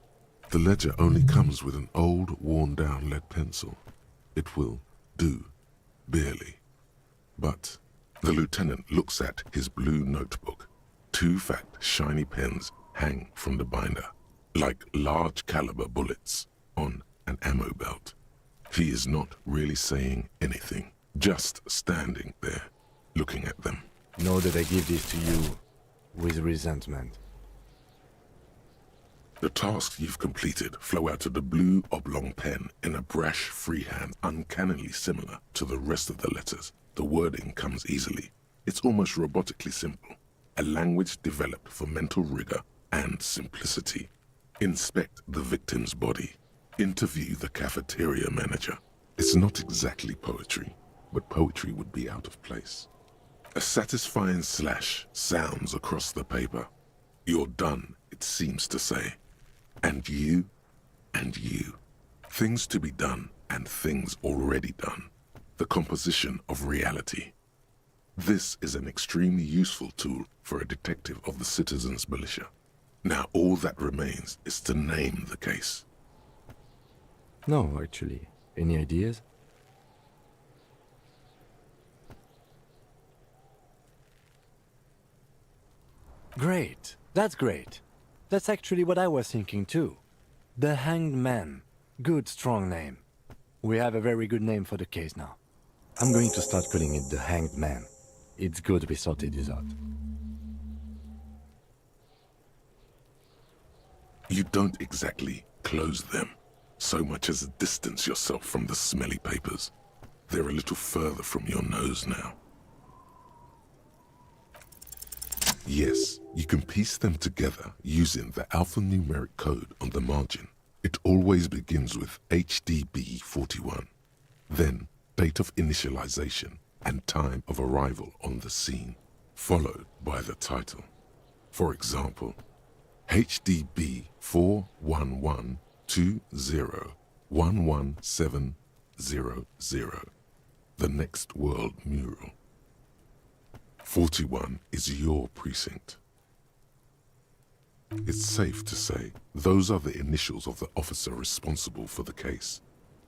The ledger only comes with an old, worn-down lead pencil. It will do, barely. But the lieutenant looks at his blue notebook. 2 fat, shiny pens hang from the binder, like large-caliber bullets on an ammo belt. He is not really saying anything, just standing there, looking at them. Know that I give this to you with resentment. The tasks you've completed flow out of the blue oblong pen in a brash freehand uncannily similar to the rest of the letters. The wording comes easily. It's almost robotically simple. A language developed for mental rigor and simplicity. Inspect the victim's body. Interview the cafeteria manager. It's not exactly poetry, but poetry would be out of place. A satisfying slash sounds across the paper. You're done, it seems to say. And you, and you. Things to be done and things already done. The composition of reality. This is an extremely useful tool for a detective of the citizens' militia. Now all that remains is to name the case. No, actually. Any ideas? Great. That's great. That's actually what I was thinking too. The Hanged Man. Good, strong name. We have a very good name for the case now. I'm going to start calling it the Hanged Man. It's good we sorted this out. You don't exactly close them, so much as distance yourself from the smelly papers. They're a little further from your nose now. Yes, you can piece them together using the alphanumeric code on the margin. It always begins with HDB 41, then date of initialization and time of arrival on the scene, followed by the title. For example, HDB 41120111700, the Next World Mural. 41 is your precinct. It's safe to say those are the initials of the officer responsible for the case.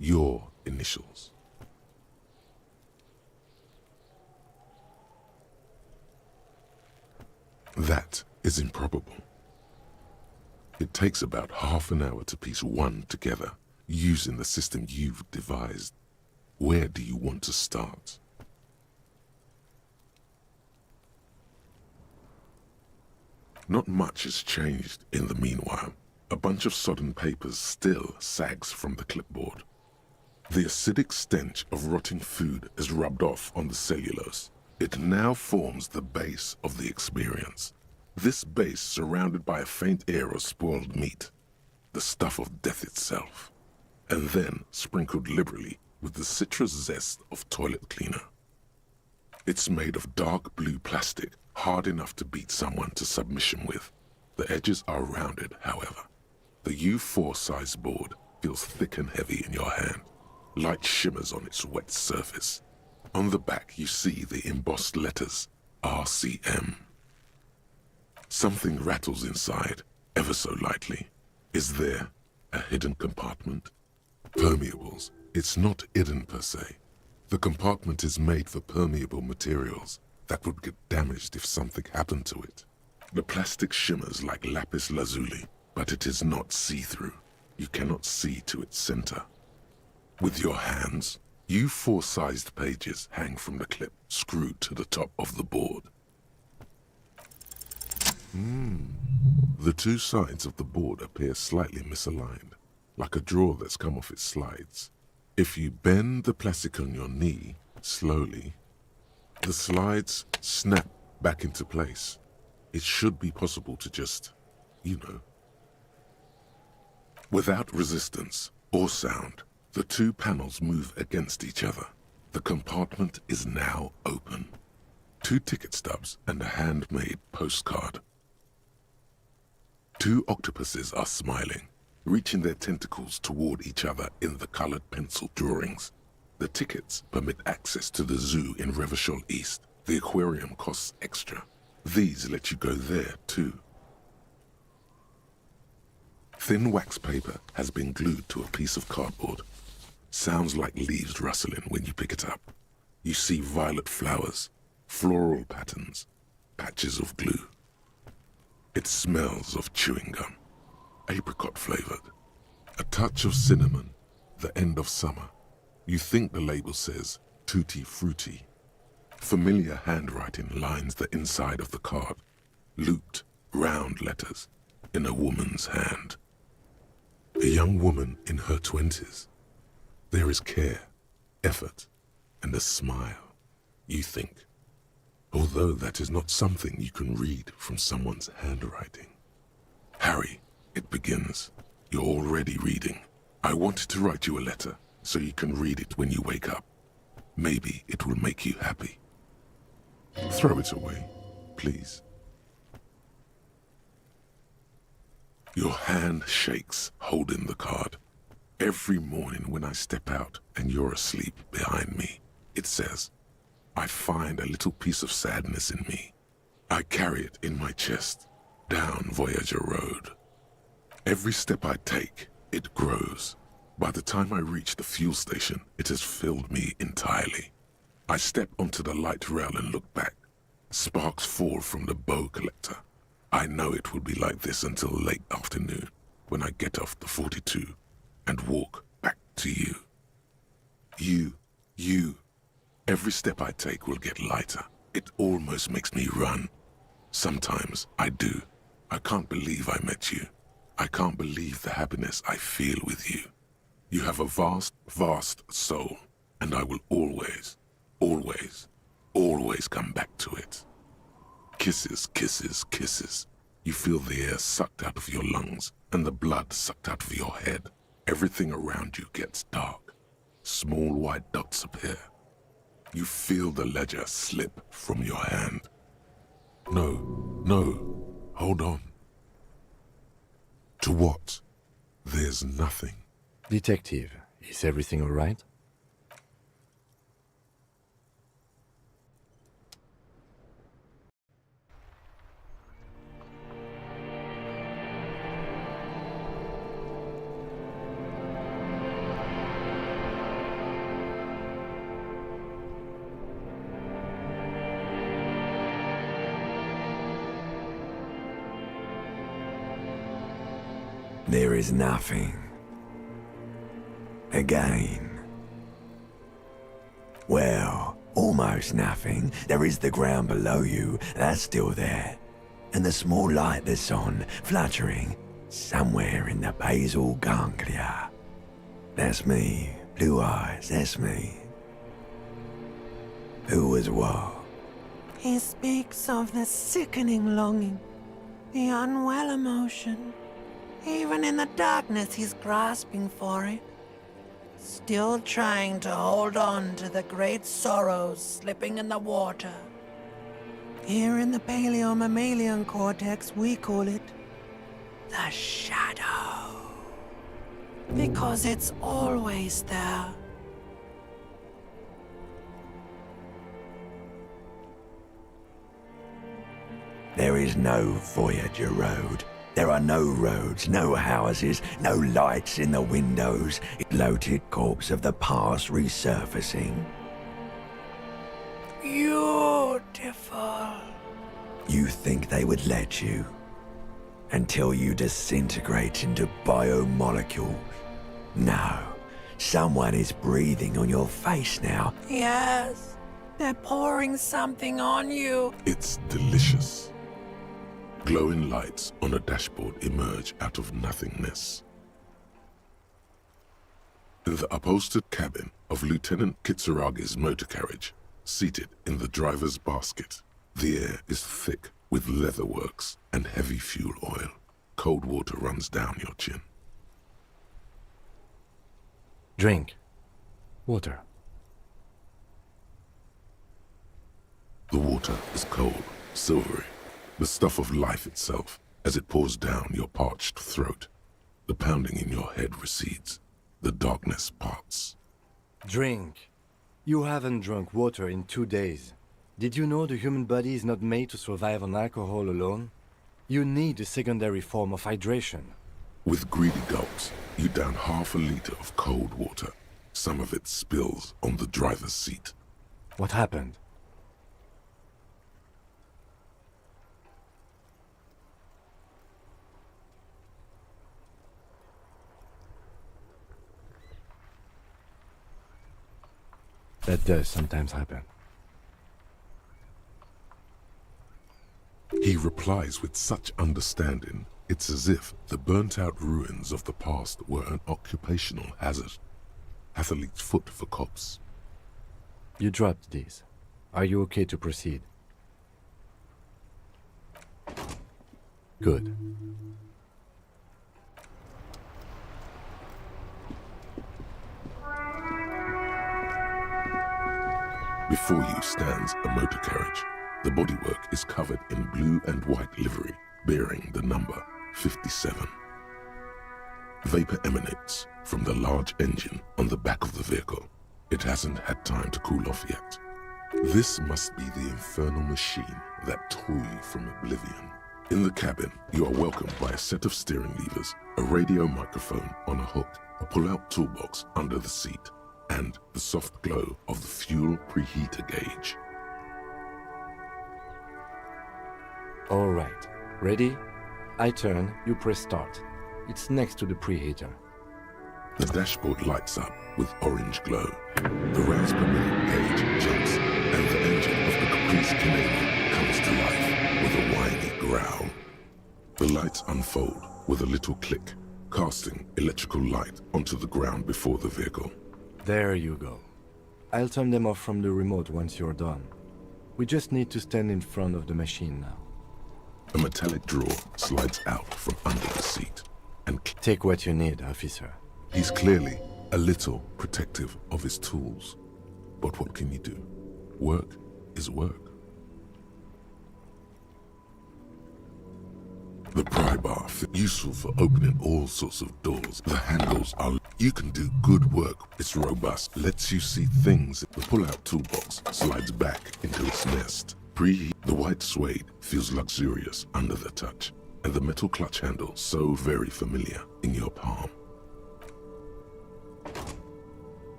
Your initials. That is improbable. It takes about half an hour to piece one together using the system you've devised. Where do you want to start? Not much has changed in the meanwhile. A bunch of sodden papers still sags from the clipboard. The acidic stench of rotting food is rubbed off on the cellulose. It now forms the base of the experience. This base surrounded by a faint air of spoiled meat, the stuff of death itself, and then sprinkled liberally with the citrus zest of toilet cleaner. It's made of dark blue plastic, hard enough to beat someone to submission with. The edges are rounded, however. The U4 size board feels thick and heavy in your hand. Light shimmers on its wet surface. On the back you see the embossed letters, RCM. Something rattles inside, ever so lightly. Is there a hidden compartment? Permeables. It's not hidden per se. The compartment is made for permeable materials that would get damaged if something happened to it. The plastic shimmers like lapis lazuli, but it is not see-through. You cannot see to its center. With your hands, U4-sized pages hang from the clip screwed to the top of the board. The two sides of the board appear slightly misaligned, like a drawer that's come off its slides. If you bend the plastic on your knee, slowly, the slides snap back into place. It should be possible to just, Without resistance or sound, the two panels move against each other. The compartment is now open. 2 ticket stubs and a handmade postcard. 2 octopuses are smiling, reaching their tentacles toward each other in the colored pencil drawings. The tickets permit access to the zoo in Revachol East. The aquarium costs extra. These let you go there too. Thin wax paper has been glued to a piece of cardboard. Sounds like leaves rustling when you pick it up. You see violet flowers, floral patterns, patches of glue. It smells of chewing gum, apricot flavored. A touch of cinnamon, the end of summer. You think the label says tutti frutti. Familiar handwriting lines the inside of the card. Looped, round letters in a woman's hand. A young woman in her 20s. There is care, effort, and a smile, you think. Although that is not something you can read from someone's handwriting. Harry, it begins. You're already reading. I wanted to write you a letter so you can read it when you wake up. Maybe it will make you happy. Throw it away, please. Your hand shakes, holding the card. Every morning when I step out and you're asleep behind me, it says, I find a little piece of sadness in me. I carry it in my chest, down Voyager Road. Every step I take, it grows. By the time I reach the fuel station, it has filled me entirely. I step onto the light rail and look back. Sparks fall from the bow collector. I know it will be like this until late afternoon, when I get off the 42 and walk back to you. You. Every step I take will get lighter. It almost makes me run. Sometimes I do. I can't believe I met you. I can't believe the happiness I feel with you. You have a vast, vast soul, and I will always, always, always come back to it. Kisses, kisses, kisses. You feel the air sucked out of your lungs and the blood sucked out of your head. Everything around you gets dark. Small white dots appear. You feel the ledger slip from your hand. No, hold on. To what? There's nothing. Detective, is everything all right? There is nothing. Again. Well, almost nothing. There is the ground below you, that's still there. And the small light that's on, fluttering, somewhere in the basal ganglia. That's me. Blue eyes, that's me. Who was what? He speaks of the sickening longing, the unwell emotion. Even in the darkness, he's grasping for it. Still trying to hold on to the great sorrows slipping in the water. Here in the paleo-mammalian cortex, we call it the shadow. Because it's always there. There is no Voyager Road. There are no roads, no houses, no lights in the windows. Bloated corpse of the past resurfacing. Beautiful. You think they would let you? Until you disintegrate into biomolecules. No. Someone is breathing on your face now. Yes, they're pouring something on you. It's delicious. Glowing lights on a dashboard emerge out of nothingness. In the upholstered cabin of Lieutenant Kitsuragi's motor carriage, seated in the driver's basket, the air is thick with leatherworks and heavy fuel oil. Cold water runs down your chin. Drink. Water. The water is cold, silvery, the stuff of life itself as it pours down your parched throat. The pounding in your head recedes. The darkness parts. Drink. You haven't drunk water in 2 days. Did you know the human body is not made to survive on alcohol alone? You need a secondary form of hydration. With greedy gulps, you down half a liter of cold water. Some of it spills on the driver's seat. What happened? That does sometimes happen. He replies with such understanding, it's as if the burnt-out ruins of the past were an occupational hazard. Athlete's foot for cops. You dropped these. Are you okay to proceed? Good. Before you stands a motor carriage. The bodywork is covered in blue and white livery, bearing the number 57. Vapor emanates from the large engine on the back of the vehicle. It hasn't had time to cool off yet. This must be the infernal machine that tore you from oblivion. In the cabin, you are welcomed by a set of steering levers, a radio microphone on a hook, a pull-out toolbox under the seat, and the soft glow of the fuel preheater gauge. All right. Ready? I turn, you press start. It's next to the preheater. The dashboard lights up with orange glow. The rounds per minute gauge jumps, and the engine of the Caprice Canadian comes to life with a whiny growl. The lights unfold with a little click, casting electrical light onto the ground before the vehicle. There you go. I'll turn them off from the remote once you're done. We just need to stand in front of the machine now. A metallic drawer slides out from under the seat, and Take what you need, officer. he's clearly a little protective of his tools. But what can you do? Work is work. The pry bar, useful for opening all sorts of doors. The handles are... You can do good work. It's robust, lets you see things. The pull-out toolbox slides back into its nest. Preheat. The white suede feels luxurious under the touch, and the metal clutch handle so very familiar in your palm.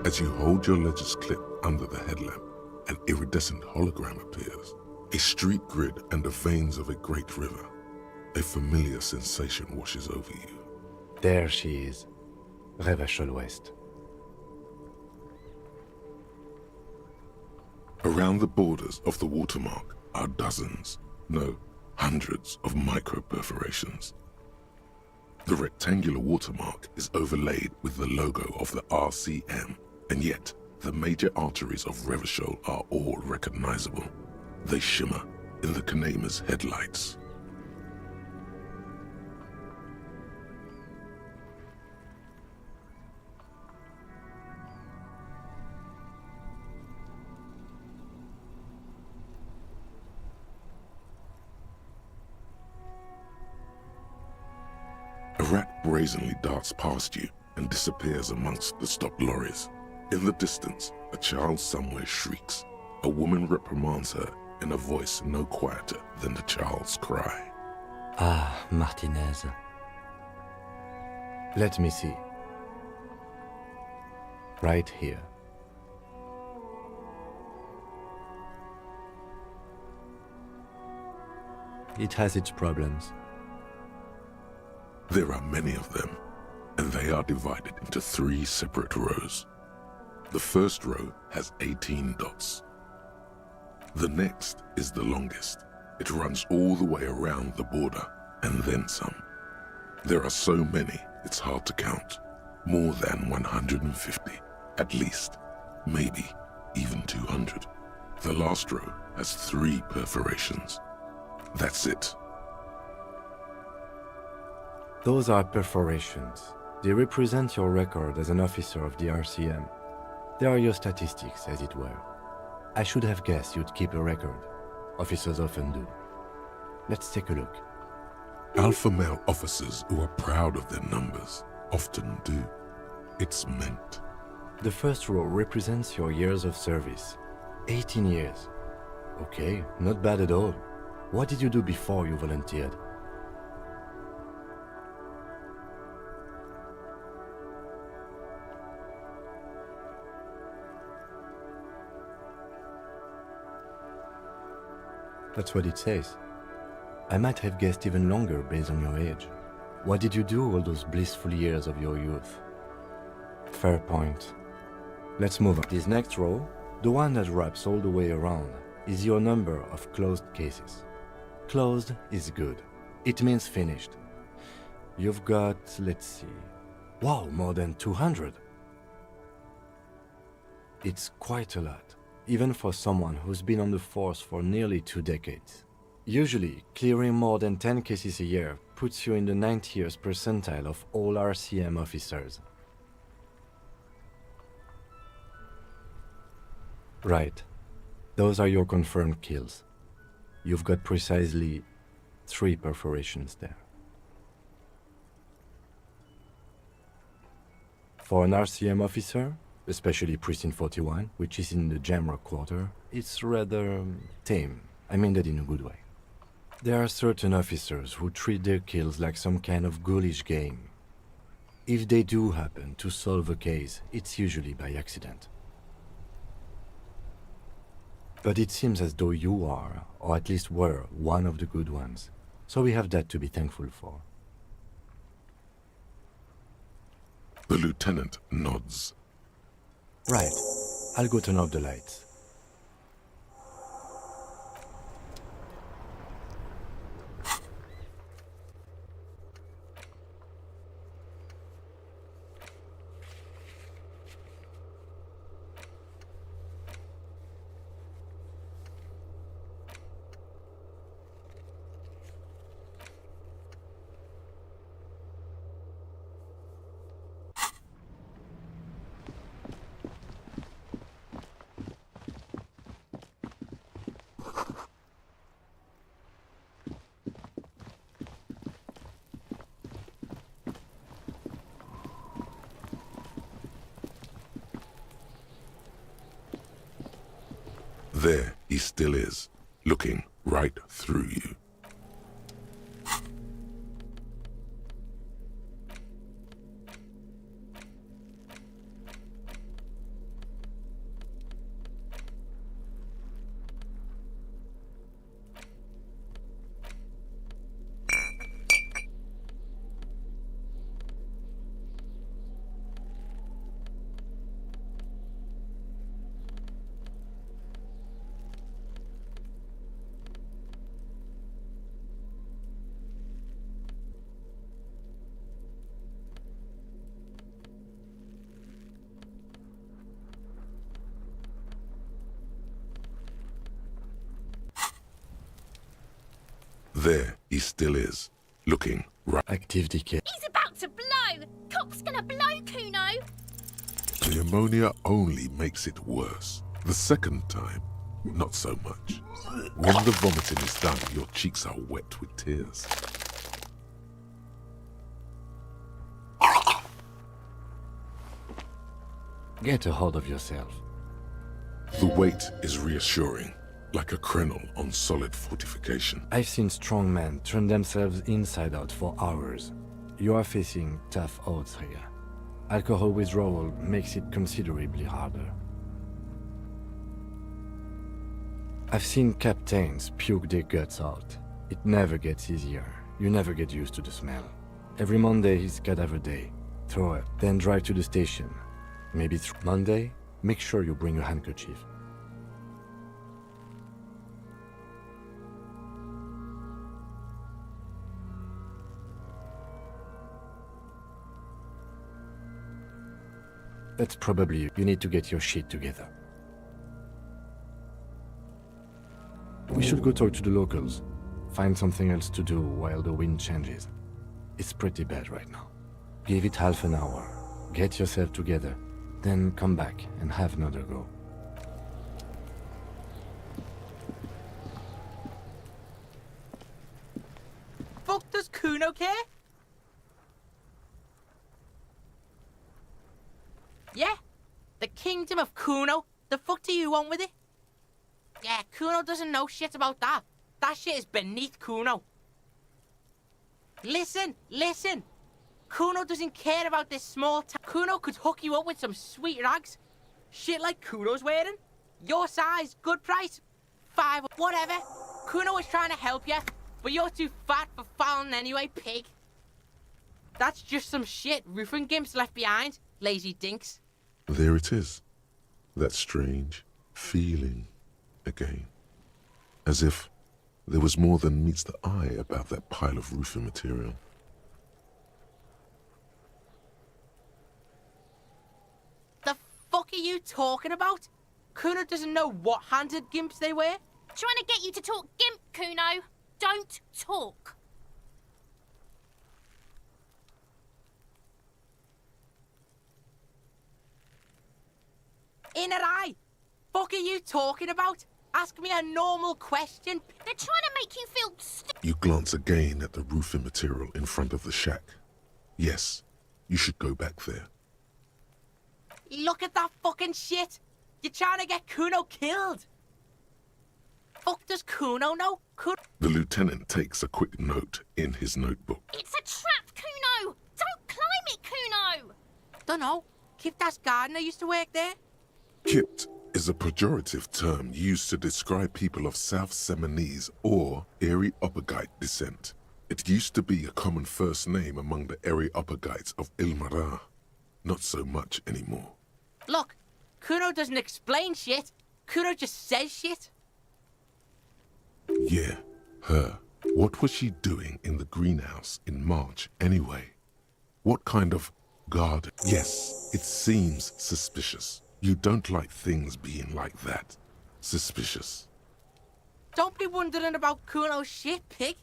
As you hold your ledger's clip under the headlamp, an iridescent hologram appears. A street grid and the veins of a great river. A familiar sensation washes over you. There she is. Revachol West. Around the borders of the watermark are dozens, no, hundreds of micro-perforations. The rectangular watermark is overlaid with the logo of the RCM, and yet the major arteries of Revachol are all recognizable. They shimmer in the Kanema's headlights. A rat brazenly darts past you and disappears amongst the stopped lorries. In the distance, a child somewhere shrieks. A woman reprimands her in a voice no quieter than the child's cry. Ah, Martinez. Let me see. Right here. It has its problems. There are many of them, and they are divided into 3 separate rows. The first row has 18 dots. The next is the longest. It runs all the way around the border, and then some. There are so many, it's hard to count. More than 150, at least. Maybe even 200. The last row has 3 perforations. That's it. Those are perforations. They represent your record as an officer of the RCM. They are your statistics, as it were. I should have guessed you'd keep a record. Officers often do. Let's take a look. Alpha male officers who are proud of their numbers often do. It's meant. The first row represents your years of service. 18 years. Okay, not bad at all. What did you do before you volunteered? That's what it says. I might have guessed even longer based on your age. What did you do all those blissful years of your youth? Fair point. Let's move on. This next row, the one that wraps all the way around, is your number of closed cases. Closed is good. It means finished. You've got, let's see, wow, more than 200. It's quite a lot, even for someone who's been on the force for nearly 2 decades. Usually, clearing more than 10 cases a year puts you in the 90th percentile of all RCM officers. Right. Those are your confirmed kills. You've got precisely 3 perforations there. For an RCM officer, especially Precinct 41, which is in the Jamrock Quarter, it's rather tame. I mean that in a good way. There are certain officers who treat their kills like some kind of ghoulish game. If they do happen to solve a case, it's usually by accident. But it seems as though you are, or at least were, one of the good ones. So we have that to be thankful for. The lieutenant nods. Right. I'll go turn off the lights. There he still is, looking right through you. There he still is, looking right. Active decay. He's about to blow! Cock's gonna blow, Kuno! The ammonia only makes it worse. The second time, not so much. When the vomiting is done, your cheeks are wet with tears. Get a hold of yourself. The weight is reassuring, like a krenel on solid fortification. I've seen strong men turn themselves inside out for hours. You are facing tough odds here. Alcohol withdrawal makes it considerably harder. I've seen captains puke their guts out. It never gets easier. You never get used to the smell. Every Monday is cadaver day. Throw it, then drive to the station. Maybe it's Monday, make sure you bring a handkerchief. That's probably you need to get your shit together. We should go talk to the locals. Find something else to do while the wind changes. It's pretty bad right now. Give it half an hour. Get yourself together. Then come back and have another go. Fuck does Kuno care? Yeah, the kingdom of Kuno. The fuck do you want with it? Yeah, Kuno doesn't know shit about that. That shit is beneath Kuno. Listen. Kuno doesn't care about this small town. Kuno could hook you up with some sweet rags. Shit like Kuno's wearing. Your size, good price. 5, whatever. Kuno is trying to help you, but you're too fat for fouling anyway, pig. That's just some shit roofing gimps left behind, lazy dinks. There it is. That strange feeling again. As if there was more than meets the eye about that pile of roofing material. The fuck are you talking about? Kuno doesn't know what handed gimps they wear. Trying to get you to talk gimp, Kuno. Don't talk. In her eye. Fuck are you talking about? Ask me a normal question. They're trying to make you feel stupid. You glance again at the roofing material in front of the shack. Yes, you should go back there. Look at that fucking shit. You're trying to get Kuno killed. Fuck does Kuno know? The lieutenant takes a quick note in his notebook. It's a trap, Kuno! Don't climb it, Kuno! Dunno. Kiptas gardener used to work there. Kipt is a pejorative term used to describe people of South Seminese or Areopagite descent. It used to be a common first name among the Areopagites of Ilmara. Not so much anymore. Look, Kuno doesn't explain shit. Kuno just says shit. Yeah, her. What was she doing in the greenhouse in March anyway? What kind of guard? Yes, it seems suspicious. You don't like things being like that. Suspicious. Don't be wondering about Kuno's shit, pig.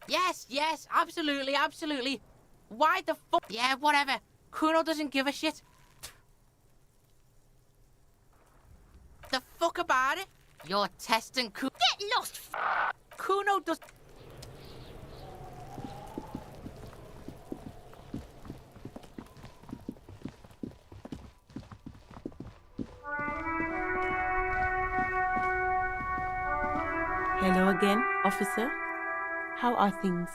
Yes, absolutely, absolutely. Why the fuck? Yeah, whatever. Kuno doesn't give a shit. The fuck about it? You're testing Kuno. Get lost! Kuno does. Hello again, officer. How are things?